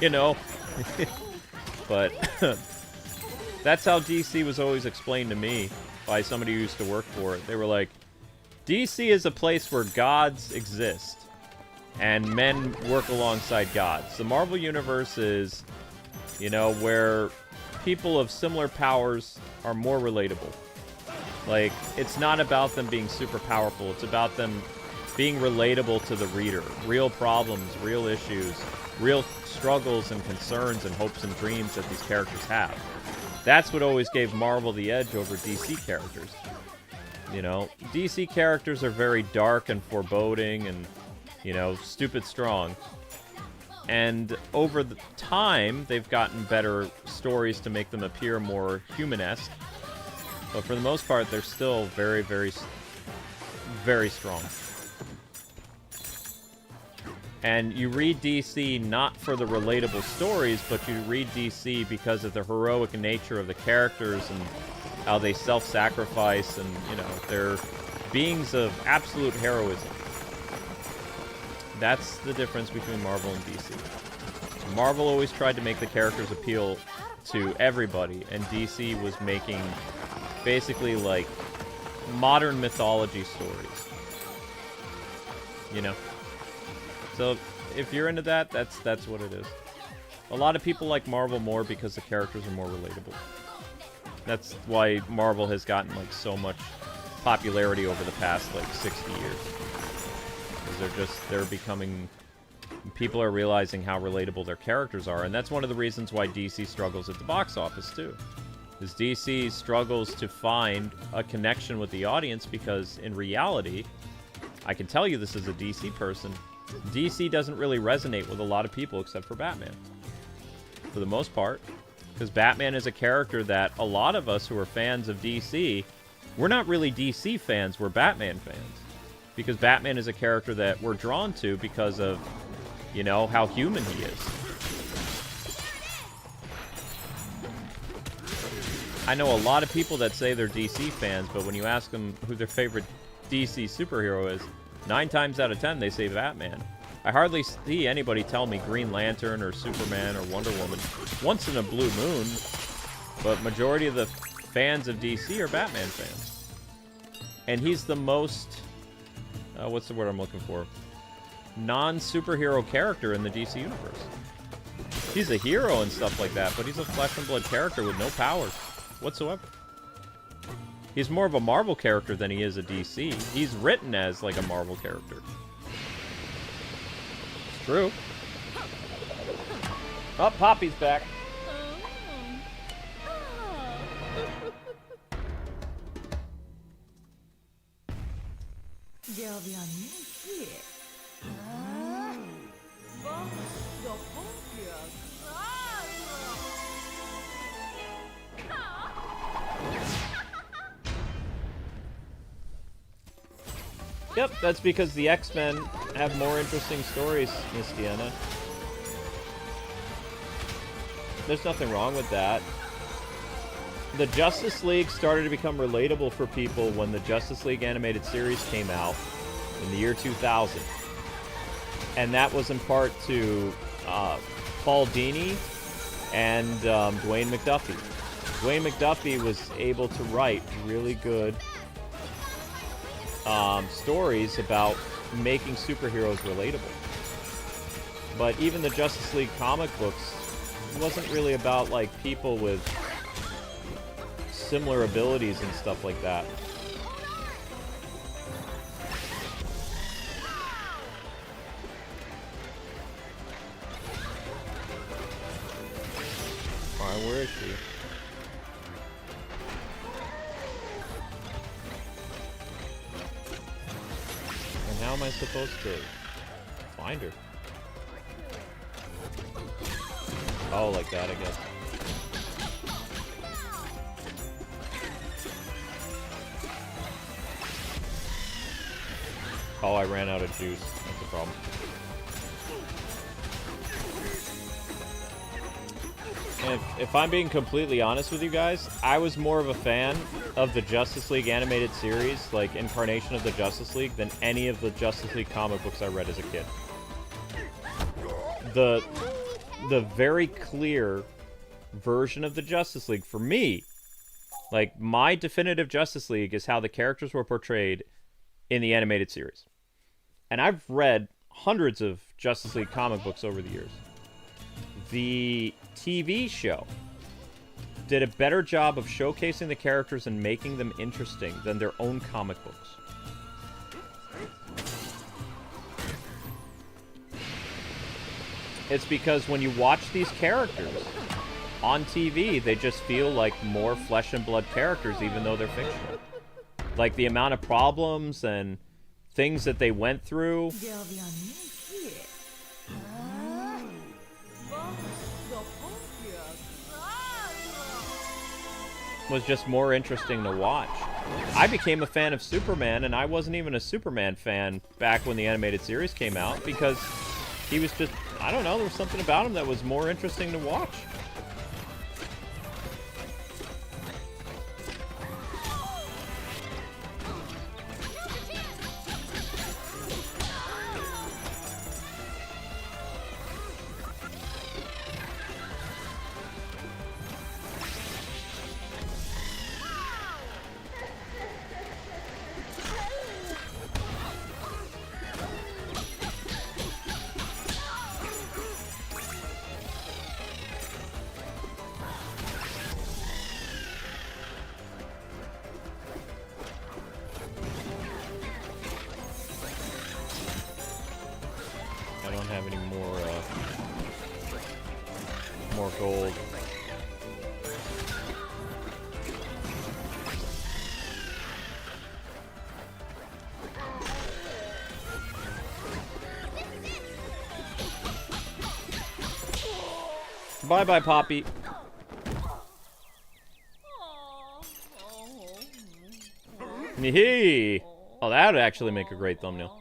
You know? But that's how DC was always explained to me by somebody who used to work for it. They were like, DC is a place where gods exist and men work alongside gods. The Marvel Universe is, you know, where people of similar powers are more relatable. Like, it's not about them being super powerful. It's about them being relatable to the reader. Real problems, real issues, real struggles and concerns and hopes and dreams that these characters have. That's what always gave Marvel the edge over DC characters. You know, DC characters are very dark and foreboding and, you know, stupid strong. And over the time, they've gotten better stories to make them appear more human-esque. But for the most part, they're still very, very, very strong. And you read DC not for the relatable stories, but you read DC because of the heroic nature of the characters and how they self-sacrifice and, you know, they're beings of absolute heroism. That's the difference between Marvel and DC. Marvel always tried to make the characters appeal to everybody, and DC was making basically, like, modern mythology stories. You know? So, if you're into that, that's what it is. A lot of people like Marvel more because the characters are more relatable. That's why Marvel has gotten, like, so much popularity over the past, like, 60 years. Because they're becoming People are realizing how relatable their characters are, and that's one of the reasons why DC struggles at the box office, too. Because DC struggles to find a connection with the audience because, in reality, I can tell you this as a DC person, DC doesn't really resonate with a lot of people except for Batman. For the most part. Because Batman is a character that a lot of us who are fans of DC, we're not really DC fans, we're Batman fans. Because Batman is a character that we're drawn to because of, you know, how human he is. I know a lot of people that say they're DC fans, but when you ask them who their favorite DC superhero is, 9 times out of 10 they say Batman. I hardly see anybody tell me Green Lantern or Superman or Wonder Woman. Once in a blue moon, but majority of the fans of DC are Batman fans. And he's the most, what's the word I'm looking for? Non-superhero character in the DC universe. He's a hero and stuff like that, but he's a flesh and blood character with no powers whatsoever. He's more of a Marvel character than he is a DC. He's written as like a Marvel character. It's true. Oh, Poppy's back. Yep, that's because the X-Men have more interesting stories, Miss Deanna. There's nothing wrong with that. The Justice League started to become relatable for people when the Justice League animated series came out in the year 2000. And that was in part to Paul Dini and Dwayne McDuffie. Dwayne McDuffie was able to write really good stories about making superheroes relatable. But even the Justice League comic books wasn't really about like people with similar abilities and stuff like that. Alright, where is she? How am I supposed to find her? Oh, like that, I guess. Oh, I ran out of juice. That's the problem. And if I'm being completely honest with you guys, I was more of a fan of the Justice League animated series, like incarnation of the Justice League, than any of the Justice League comic books I read as a kid. The very clear version of the Justice League, for me, like my definitive Justice League is how the characters were portrayed in the animated series. And I've read hundreds of Justice League comic books over the years. The TV show did a better job of showcasing the characters and making them interesting than their own comic books. It's because when you watch these characters on TV, they just feel like more flesh and blood characters even though they're fictional. Like the amount of problems and things that they went through was just more interesting to watch. I became a fan of Superman, and I wasn't even a Superman fan back when the animated series came out because he was just, I don't know, there was something about him that was more interesting to watch. more gold. Bye-bye, Poppy. Hee. Oh, that would actually make a great thumbnail.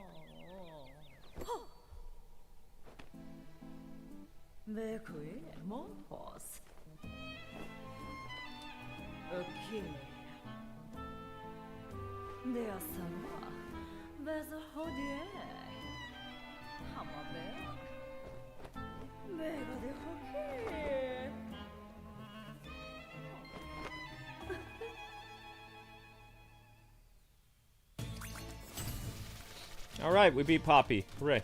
Alright, we beat Poppy. Hooray.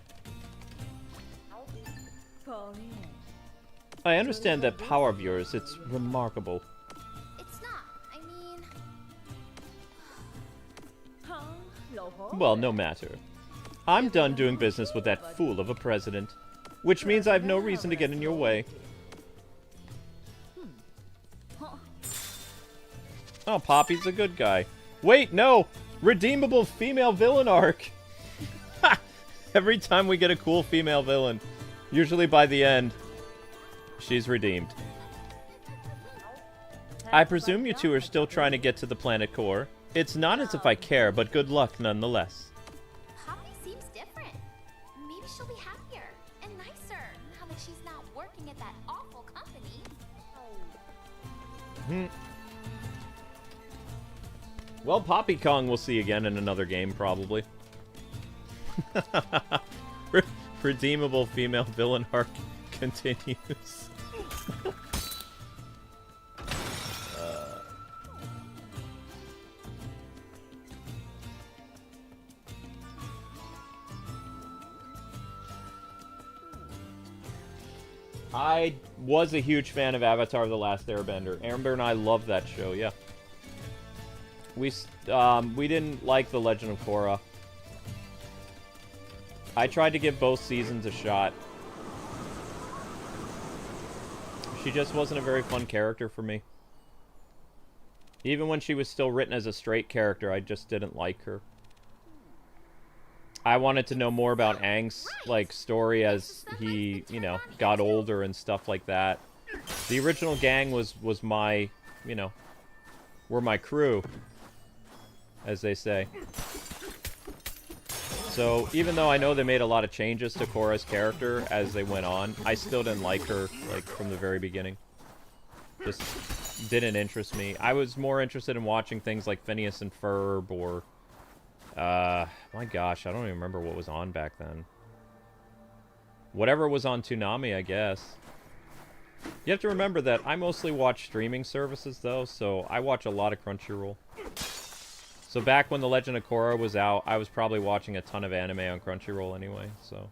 I understand that power of yours. It's remarkable. It's not. I mean... Well, no matter. I'm done doing business with that fool of a president. Which means I have no reason to get in your way. Oh, Poppy's a good guy. Wait, no! Redeemable female villain arc! Every time we get a cool female villain, usually by the end, she's redeemed. I presume you two are still trying to get to the planet core. It's not as if I care, but good luck nonetheless. Poppy seems different. Maybe she'll be happier and nicer now that she's not working at that awful company. Well, Poppy Kong we'll see again in another game, probably. Redeemable female villain arc continues. I was a huge fan of Avatar: The Last Airbender. Amber and I loved that show, yeah. We didn't like The Legend of Korra. I tried to give both seasons a shot. She just wasn't a very fun character for me. Even when she was still written as a straight character, I just didn't like her. I wanted to know more about Aang's, like, story as he, you know, got older and stuff like that. The original gang was my, you know, were my crew, as they say. So, even though I know they made a lot of changes to Korra's character as they went on, I still didn't like her, like, from the very beginning. Just didn't interest me. I was more interested in watching things like Phineas and Ferb or... my gosh, I don't even remember what was on back then. Whatever was on Toonami, I guess. You have to remember that I mostly watch streaming services, though, so I watch a lot of Crunchyroll. So back when The Legend of Korra was out, I was probably watching a ton of anime on Crunchyroll anyway, so...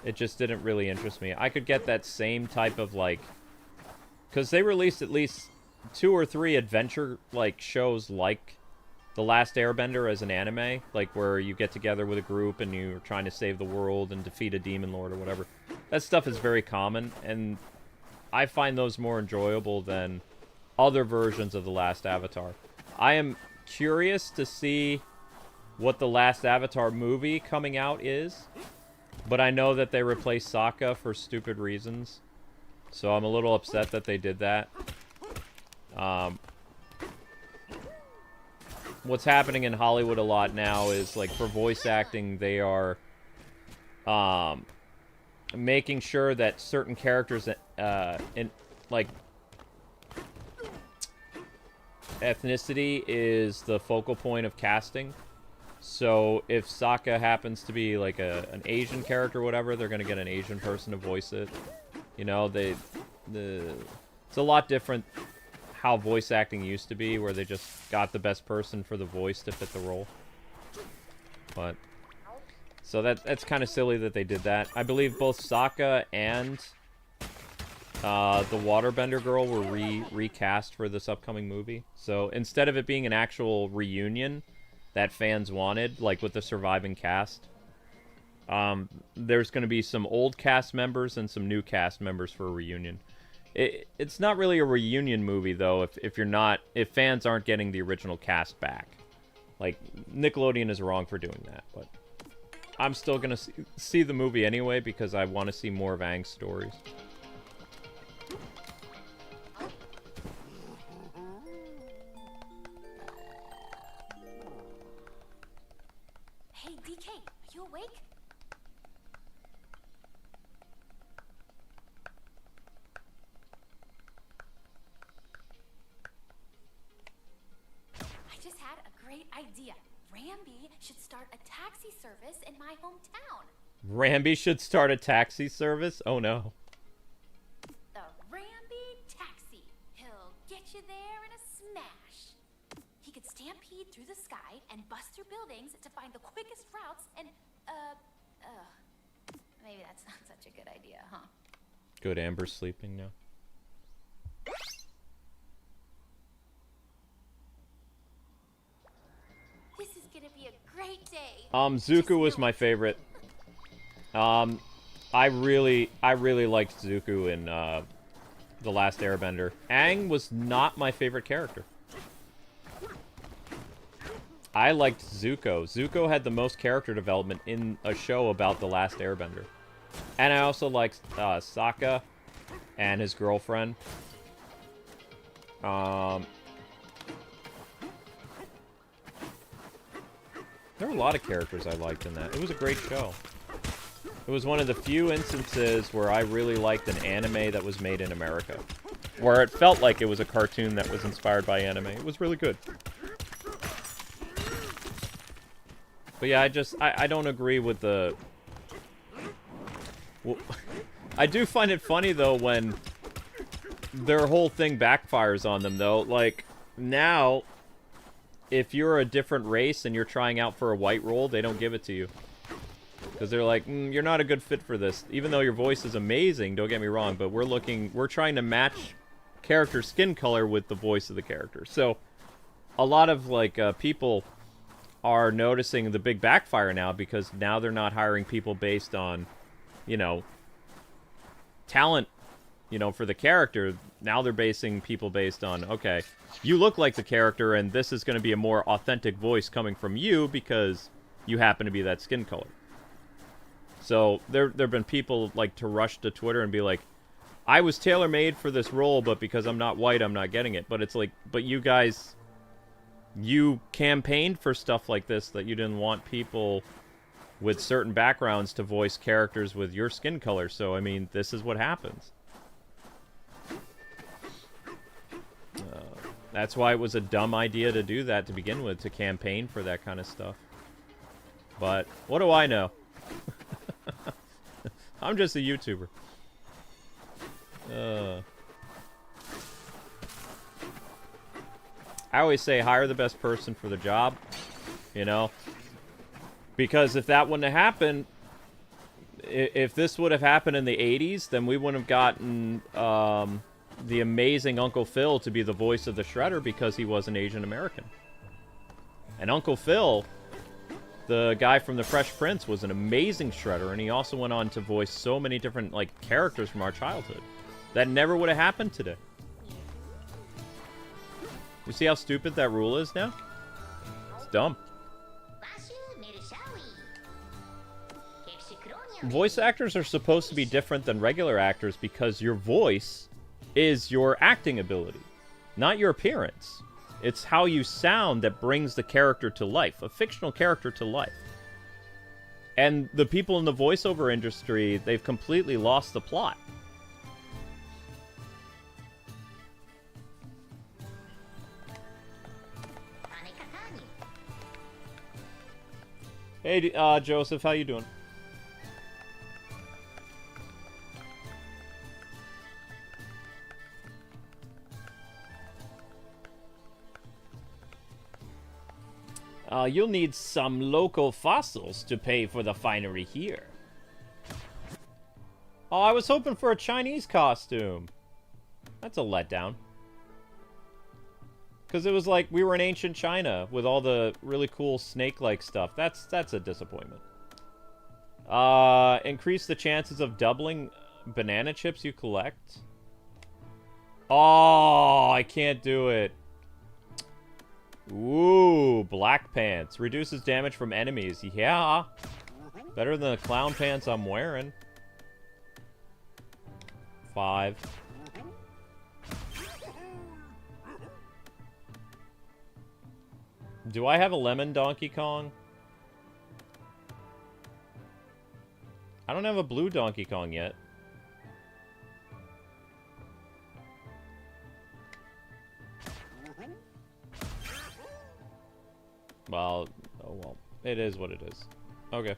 It just didn't really interest me. I could get that same type of, like... Because they released at least 2 or 3 adventure, like, shows like The Last Airbender as an anime. Like, where you get together with a group and you're trying to save the world and defeat a demon lord or whatever. That stuff is very common, and I find those more enjoyable than other versions of The Last Avatar. I am curious to see what the Last Avatar movie coming out is, but I know that they replaced Sokka for stupid reasons, so I'm a little upset that they did that. What's happening in Hollywood a lot now is, like, for voice acting, they are making sure that certain characters in, like, ethnicity is the focal point of casting. So if Sokka happens to be like an Asian character or whatever, they're gonna get an Asian person to voice it. You know, it's a lot different how voice acting used to be, where they just got the best person for the voice to fit the role. But so that's kind of silly that they did that. I believe both Sokka and the Waterbender girl were recast for this upcoming movie. So instead of it being an actual reunion that fans wanted, like with the surviving cast, there's going to be some old cast members and some new cast members for a reunion. It's not really a reunion movie though if fans aren't getting the original cast back. Like, Nickelodeon is wrong for doing that, but I'm still gonna see the movie anyway because I want to see more of Aang's stories. Hey, DK, are you awake? I just had a great idea. Rambi should start a taxi service in my hometown. Rambi should start a taxi service? Oh no. The Rambi Taxi. He'll get you there in a smash. He could stampede through the sky and bust through buildings to find the quickest routes and, maybe that's not such a good idea, huh? Good, Amber's sleeping now. This is gonna be a great day. Zuko was my favorite. I really liked Zuko in, The Last Airbender. Aang was not my favorite character. I liked Zuko. Zuko had the most character development in a show about The Last Airbender. And I also liked, Sokka and his girlfriend. There were a lot of characters I liked in that. It was a great show. It was one of the few instances where I really liked an anime that was made in America. Where it felt like it was a cartoon that was inspired by anime. It was really good. But yeah, I don't agree with the... Well, I do find it funny, though, when their whole thing backfires on them, though. Like, now, if you're a different race and you're trying out for a white role, they don't give it to you. Because they're like, you're not a good fit for this. Even though your voice is amazing, don't get me wrong, but we're trying to match character skin color with the voice of the character. So, a lot of, like, people are noticing the big backfire now because now they're not hiring people based on, you know, talent, you know, for the character. Now they're basing people based on, okay, you look like the character and this is going to be a more authentic voice coming from you because you happen to be that skin color. So there've been people like to rush to Twitter and be like, I was tailor-made for this role, but because I'm not white, I'm not getting it. But it's like, but you guys, you campaigned for stuff like this, that you didn't want people with certain backgrounds to voice characters with your skin color. So, I mean, this is what happens. That's why it was a dumb idea to do that to begin with, to campaign for that kind of stuff. But what do I know? I'm just a YouTuber. I always say hire the best person for the job, you know? Because if that wouldn't have happened, if this would have happened in the 80s, then we wouldn't have gotten the amazing Uncle Phil to be the voice of the Shredder because he was an Asian American. And Uncle Phil, the guy from The Fresh Prince, was an amazing Shredder, and he also went on to voice so many different, like, characters from our childhood. That never would have happened today. You see how stupid that rule is now? It's dumb. Voice actors are supposed to be different than regular actors because your voice is your acting ability, not your appearance. It's how you sound that brings the character to life, a fictional character to life. And the people in the voiceover industry, they've completely lost the plot. Hey, Joseph, how you doing? You'll need some local fossils to pay for the finery here. Oh, I was hoping for a Chinese costume. That's a letdown. Because it was like we were in ancient China with all the really cool snake-like stuff. That's a disappointment. Increase the chances of doubling banana chips you collect. Oh, I can't do it. Ooh, black pants. Reduces damage from enemies. Yeah. Better than the clown pants I'm wearing. 5. Do I have a lemon Donkey Kong? I don't have a blue Donkey Kong yet. Well, oh well. It is what it is. Okay.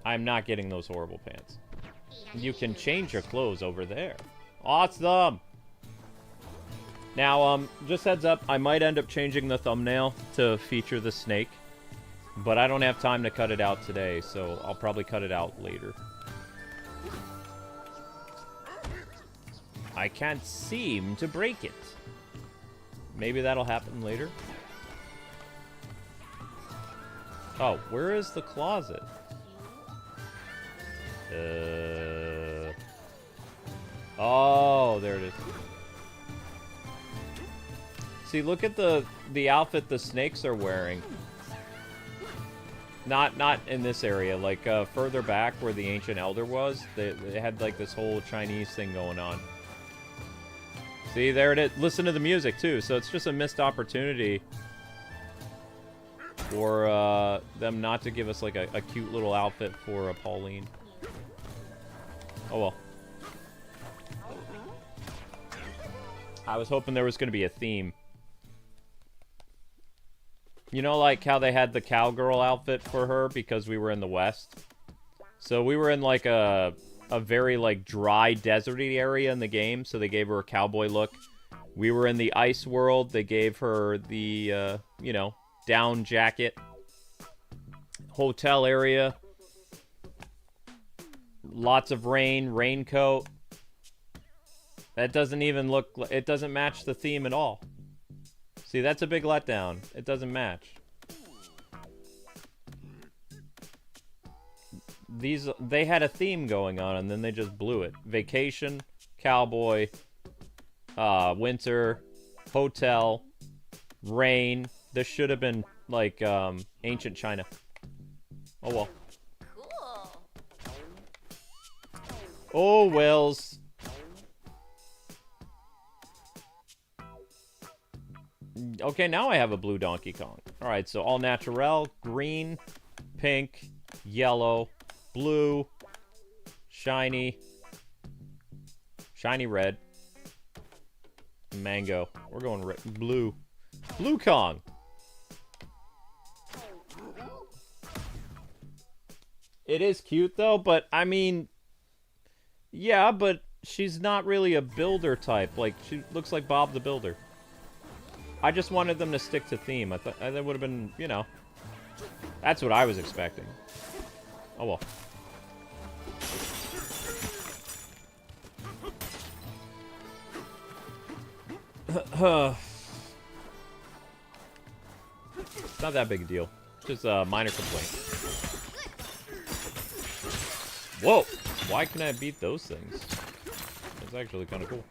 I'm not getting those horrible pants. You can change your clothes over there. Awesome! Now, just heads up, I might end up changing the thumbnail to feature the snake. But I don't have time to cut it out today, so I'll probably cut it out later. I can't seem to break it. Maybe that'll happen later. Oh, where is the closet? Oh, there it is. See, look at the outfit the snakes are wearing. Not in this area, like further back where the Ancient Elder was, they had like this whole Chinese thing going on. See, there it is. Listen to the music too, so it's just a missed opportunity for them not to give us like a cute little outfit for Pauline. Oh well. I was hoping there was going to be a theme. You know, like how they had the cowgirl outfit for her because we were in the West? So we were in like a very like dry deserty area in the game, so they gave her a cowboy look. We were in the ice world, they gave her the, you know, down jacket. Hotel area. Lots of rain, raincoat. That doesn't even look, it doesn't match the theme at all. See, that's a big letdown. It doesn't match. They had a theme going on, and then they just blew it. Vacation, cowboy, winter, hotel, rain. This should have been, like, ancient China. Oh, well. Cool. Oh, Wells. Okay, now I have a blue Donkey Kong. Alright, so all natural, green, pink, yellow, blue, shiny red, mango. We're going red, blue. Blue Kong! It is cute, though, but, I mean... Yeah, but she's not really a builder type. Like, she looks like Bob the Builder. I just wanted them to stick to theme. I thought that would have been, you know... That's what I was expecting. Oh, well. It's not that big a deal. Just a minor complaint. Whoa! Why can I beat those things? That's actually kind of cool.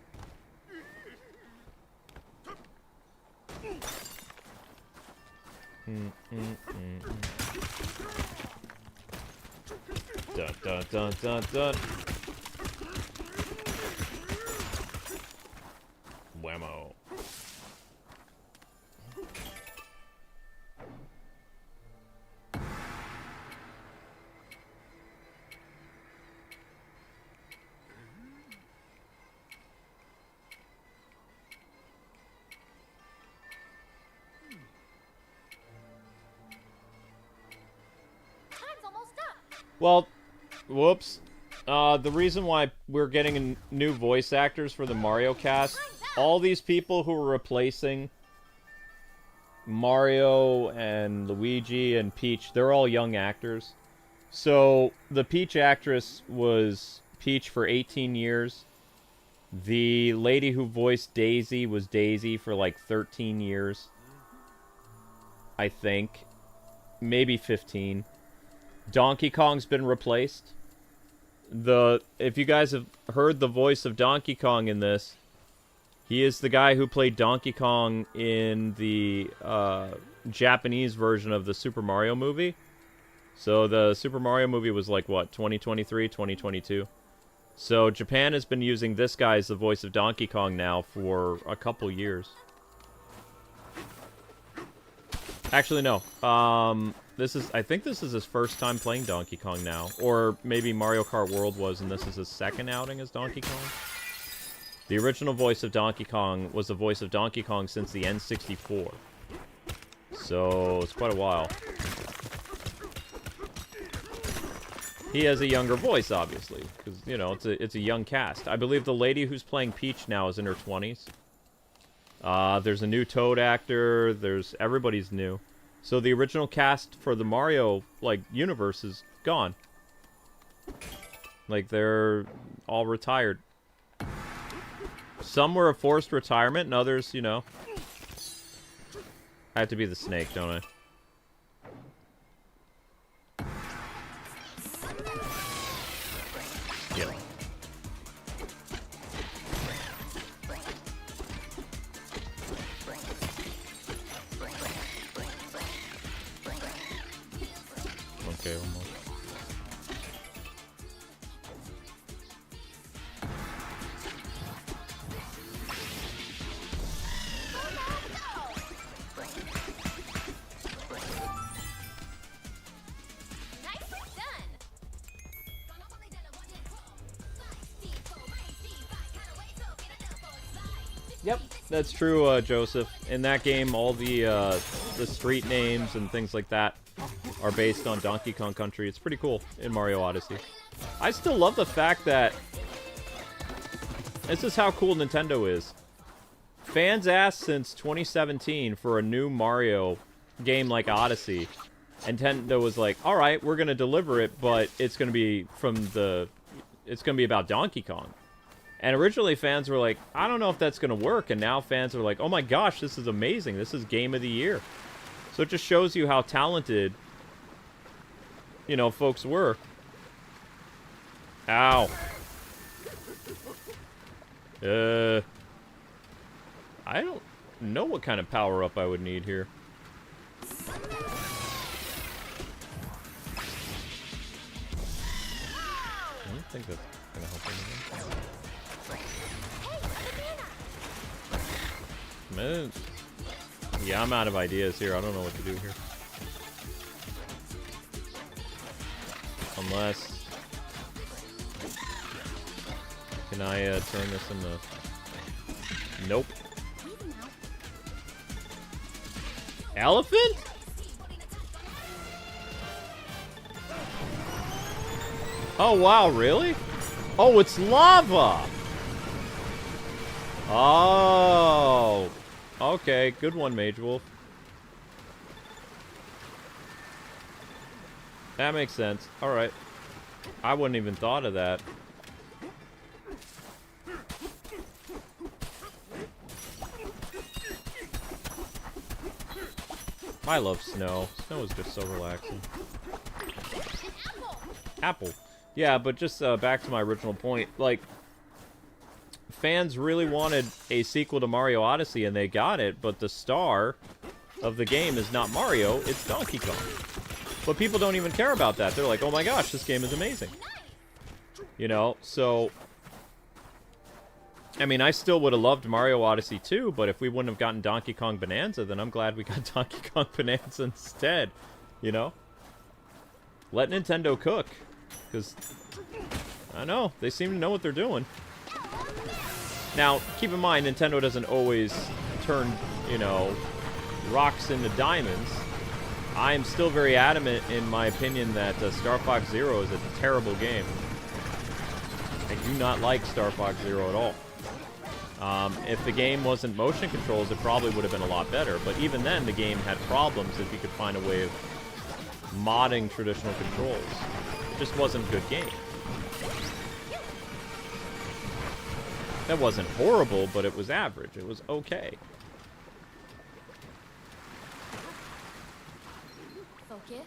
Dun dun dun dun dun. Whammo. Well, whoops. The reason why we're getting new voice actors for the Mario cast, all these people who are replacing Mario and Luigi and Peach, they're all young actors. So, the Peach actress was Peach for 18 years. The lady who voiced Daisy was Daisy for like 13 years. I think. Maybe 15. Donkey Kong's been replaced. if you guys have heard the voice of Donkey Kong in this, he is the guy who played Donkey Kong in the Japanese version of the Super Mario movie. So the Super Mario movie was like, what, 2023, 2022? So Japan has been using this guy as the voice of Donkey Kong now for a couple years. Actually, no. I think this is his first time playing Donkey Kong now. Or maybe Mario Kart World was, and this is his second outing as Donkey Kong. The original voice of Donkey Kong was the voice of Donkey Kong since the N64. So, it's quite a while. He has a younger voice, obviously, because, you know, it's a young cast. I believe the lady who's playing Peach now is in her 20s. There's a new Toad actor. Everybody's new. So the original cast for the Mario, like, universe is gone. Like, they're all retired. Some were a forced retirement, and others, you know. I have to be the snake, don't I? Yep. Okay, almost. Yep, that's true, Joseph. In that game, all the street names and things like that are based on Donkey Kong Country. It's pretty cool in Mario Odyssey. I still love the fact that this is how cool Nintendo is. Fans asked since 2017 for a new Mario game like Odyssey. And Nintendo was like, alright, we're gonna deliver it, but it's gonna be it's gonna be about Donkey Kong. And originally fans were like, I don't know if that's going to work. And now fans are like, oh my gosh, this is amazing. This is Game of the Year. So it just shows you how talented, you know, folks were. Ow. I don't know what kind of power-up I would need here. I don't think that's going to help anything. Man. Yeah, I'm out of ideas here. I don't know what to do here. Unless... Can I turn this into... Nope. Elephant? Oh, wow, really? Oh, it's lava! Oh... Okay, good one, Mage Wolf. That makes sense. Alright. I wouldn't even thought of that. I love snow. Snow is just so relaxing. Apple. Yeah, but just back to my original point. Like, fans really wanted a sequel to Mario Odyssey, and they got it, but the star of the game is not Mario, it's Donkey Kong. But people don't even care about that. They're like, oh my gosh, this game is amazing. You know, so... I mean, I still would have loved Mario Odyssey 2, but if we wouldn't have gotten Donkey Kong Bonanza, then I'm glad we got Donkey Kong Bonanza instead. You know? Let Nintendo cook. Because, I know, they seem to know what they're doing. Now, keep in mind, Nintendo doesn't always turn, you know, rocks into diamonds. I am still very adamant in my opinion that Star Fox Zero is a terrible game. I do not like Star Fox Zero at all. If the game wasn't motion controls, it probably would have been a lot better. But even then, the game had problems if you could find a way of modding traditional controls. It just wasn't a good game. That wasn't horrible, but it was average. It was okay. Focus.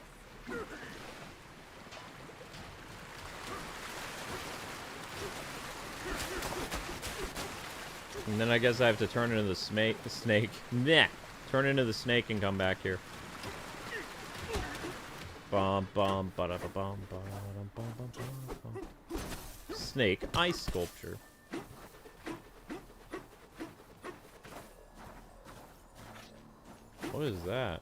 And then I guess I have to turn into the snake. Nah. Turn into the snake and come back here. Bum bum ba da ba bum ba dum bum bum bum bum. Snake ice sculpture. What is that?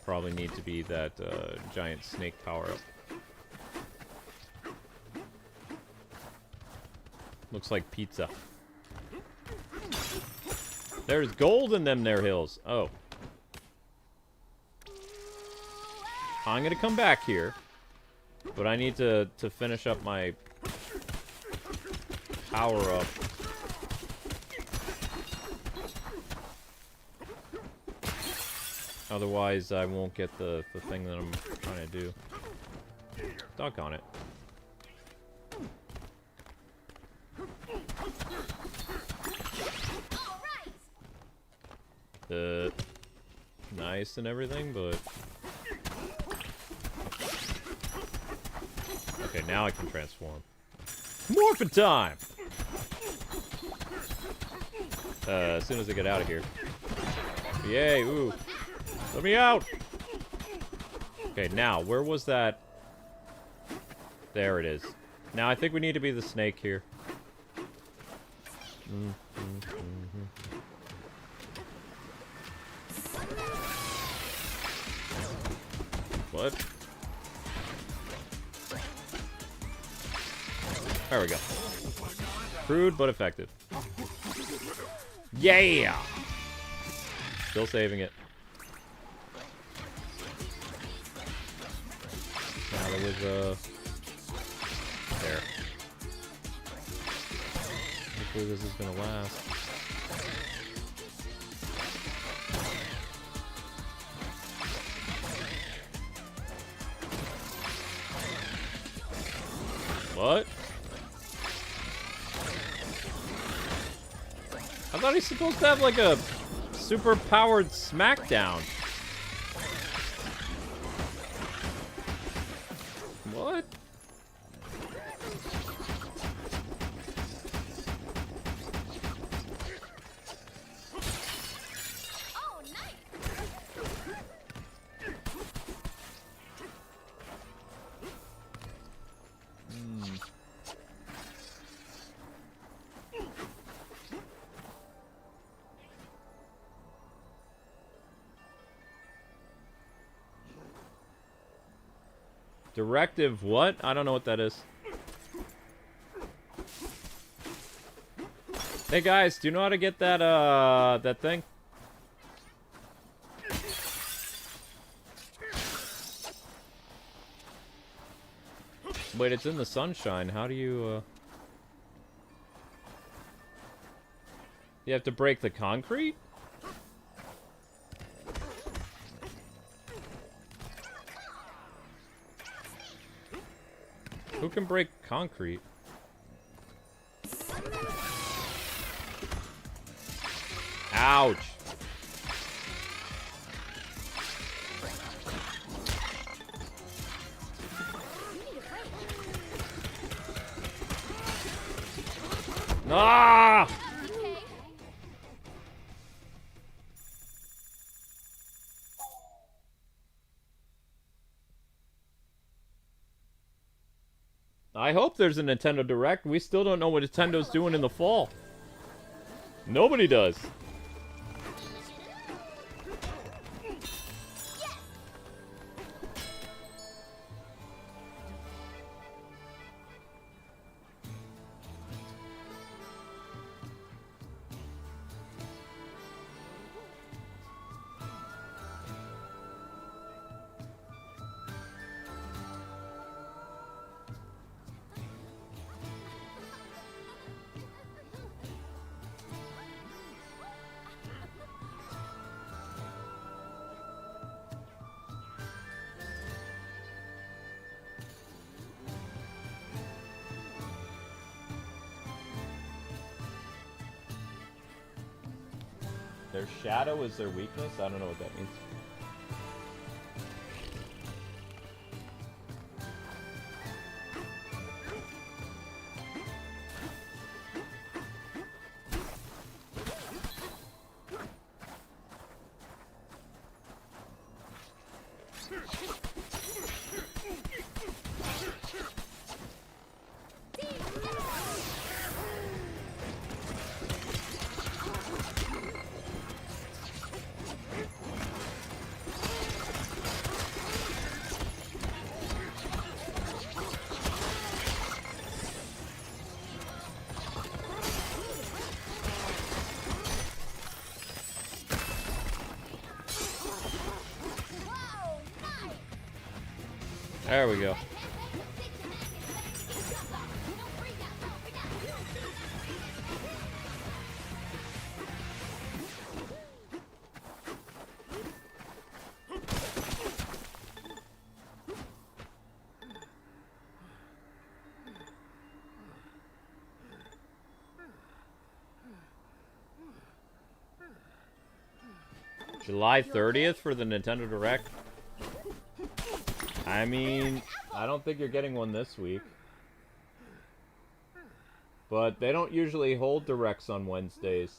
Probably need to be that giant snake power-up. Looks like pizza. There's gold in them there hills. Oh. I'm gonna come back here. But I need to finish up my power-up. Otherwise, I won't get the thing that I'm trying to do. Doggone it. Nice and everything, but... Okay, now I can transform. Morphin' time! As soon as I get out of here. Yay, ooh. Let me out! Okay, now, where was that? There it is. Now, I think we need to be the snake here. What? There we go. Crude, but effective. Yeah! Still saving it. Now there was, there. Hopefully this is gonna last. What? I thought he's supposed to have like a super powered smackdown. What? Oh, nice. Directive what? I don't know what that is. Hey guys, do you know how to get that, that thing? Wait, it's in the sunshine. How do you, You have to break the concrete? Who can break concrete? Ouch! Ah! I hope there's a Nintendo Direct. We still don't know what Nintendo's doing in the fall. Nobody does. Their shadow is their weakness? I don't know what that means. There we go. July 30th for the Nintendo Direct? I mean, I don't think you're getting one this week. But they don't usually hold Directs on Wednesdays.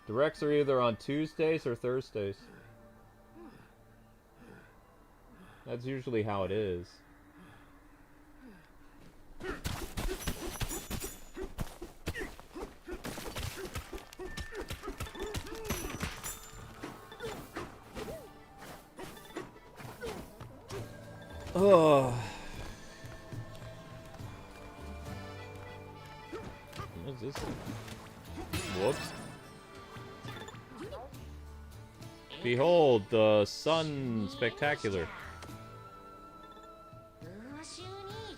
Directs are either on Tuesdays or Thursdays. That's usually how it is. Oh. What's this? Whoops. Behold, the sun spectacular.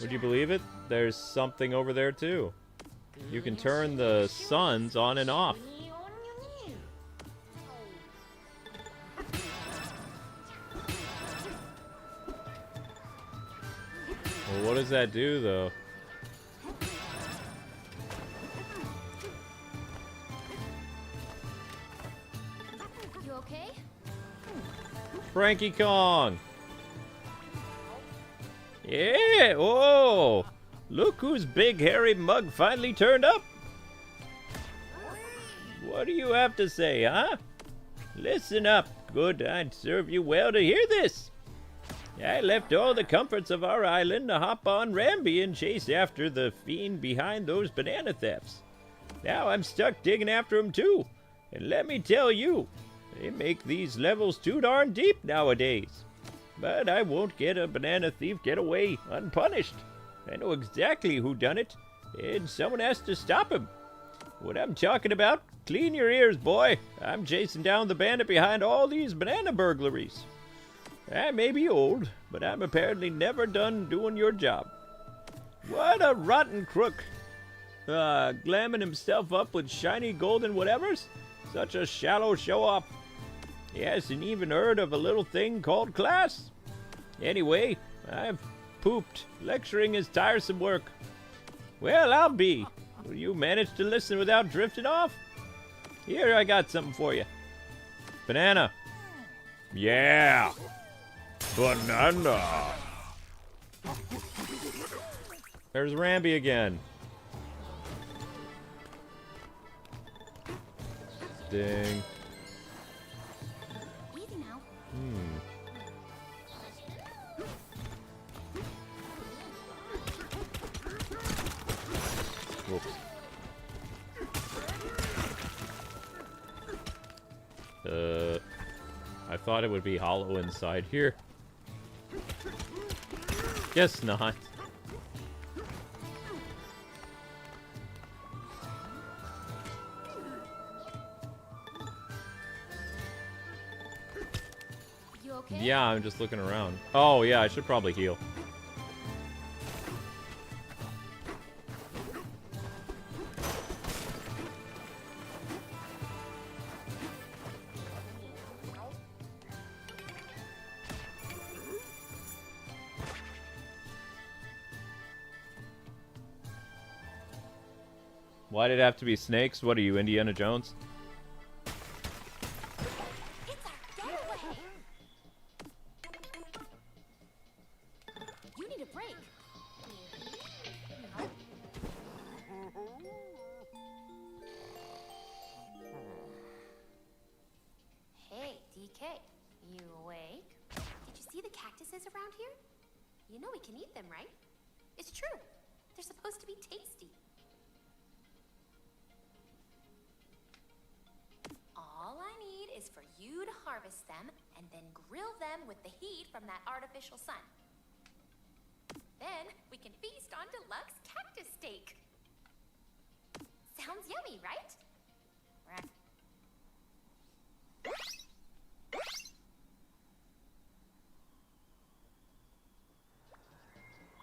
Would you believe it? There's something over there too. You can turn the suns on and off. Well, what does that do, though? You okay? Frankie Kong! Yeah! Oh! Look whose big hairy mug finally turned up! What do you have to say, huh? Listen up. Good, I'd serve you well to hear this. I left all the comforts of our island to hop on Rambi and chase after the fiend behind those banana thefts. Now I'm stuck digging after him too. And let me tell you, they make these levels too darn deep nowadays. But I won't get a banana thief get away unpunished. I know exactly who done it, and someone has to stop him. What I'm talking about, clean your ears, boy. I'm chasing down the bandit behind all these banana burglaries. I may be old, but I'm apparently never done doing your job. What a rotten crook. Glamming himself up with shiny golden whatevers? Such a shallow show-off. He hasn't even heard of a little thing called class. Anyway, I've pooped. Lecturing is tiresome work. Well, I'll be. Will you manage to listen without drifting off? Here, I got something for you. Banana. Yeah. Banana. There's Rambi again. Ding. Easy now. Whoops. I thought it would be hollow inside here. Guess not. You okay? Yeah, I'm just looking around. Oh, yeah, I should probably heal. Why did it have to be snakes? What are you, Indiana Jones? It's our getaway. You need a break. Hey, DK. You awake? Did you see the cactuses around here? You know we can eat them, right? It's true. They're supposed to be tasty. All I need is for you to harvest them and then grill them with the heat from that artificial sun. Then we can feast on deluxe cactus steak. Sounds yummy, right?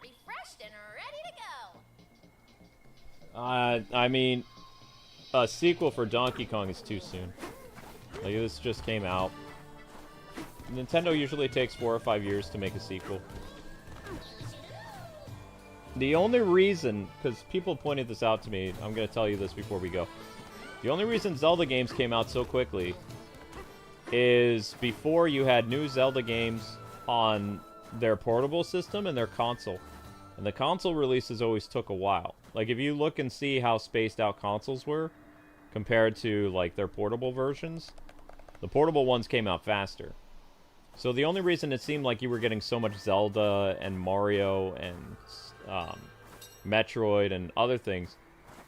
Refreshed and ready to go. I mean, a sequel for Donkey Kong is too soon. Like, this just came out. Nintendo usually takes 4 or 5 years to make a sequel. The only reason, because people pointed this out to me, I'm going to tell you this before we go. The only reason Zelda games came out so quickly is before you had new Zelda games on their portable system and their console. And the console releases always took a while. Like, if you look and see how spaced out consoles were compared to, like, their portable versions, the portable ones came out faster. So the only reason it seemed like you were getting so much Zelda and Mario and Metroid and other things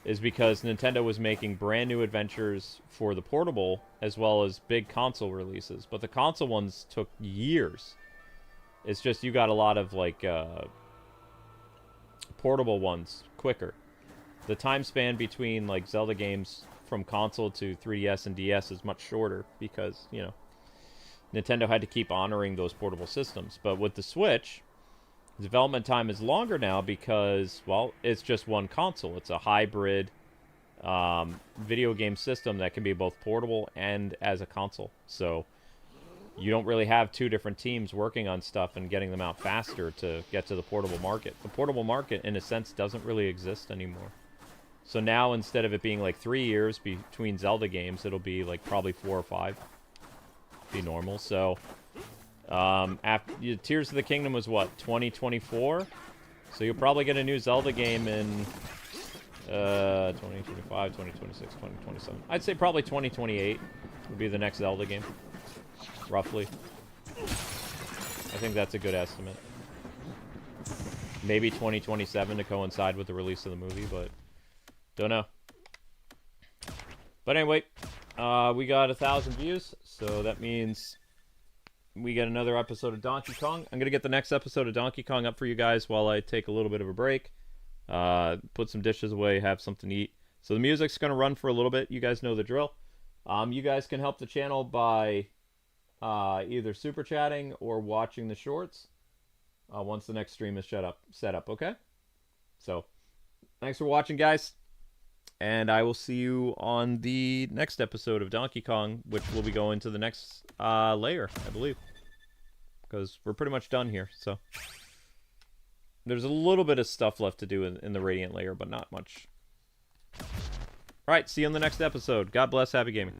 is because Nintendo was making brand new adventures for the portable as well as big console releases. But the console ones took years. It's just you got a lot of, like, portable ones quicker. The time span between, like, Zelda games from console to 3DS and DS is much shorter because, you know, Nintendo had to keep honoring those portable systems. But with the Switch, development time is longer now because, well, it's just one console. It's a hybrid video game system that can be both portable and as a console. So you don't really have two different teams working on stuff and getting them out faster to get to the portable market. The portable market, in a sense, doesn't really exist anymore. So now, instead of it being like 3 years between Zelda games, it'll be like probably 4 or 5. Be normal. So after Tears of the Kingdom was what, 2024? So you'll probably get a new Zelda game in 2025, 2026, 2027. I'd say probably 2028 would be the next Zelda game, roughly. I think that's a good estimate. Maybe 2027 to coincide with the release of the movie, but don't know. But anyway, we got 1,000 views, so that means we get another episode of Donkey Kong. I'm going to get the next episode of Donkey Kong up for you guys while I take a little bit of a break. Put some dishes away, have something to eat. So the music's going to run for a little bit. You guys know the drill. You guys can help the channel by either super chatting or watching the shorts once the next stream is set up, okay? So, thanks for watching, guys. And I will see you on the next episode of Donkey Kong, which will be going to the next layer, I believe. Because we're pretty much done here, so. There's a little bit of stuff left to do in the Radiant layer, but not much. Alright, see you on the next episode. God bless, happy gaming.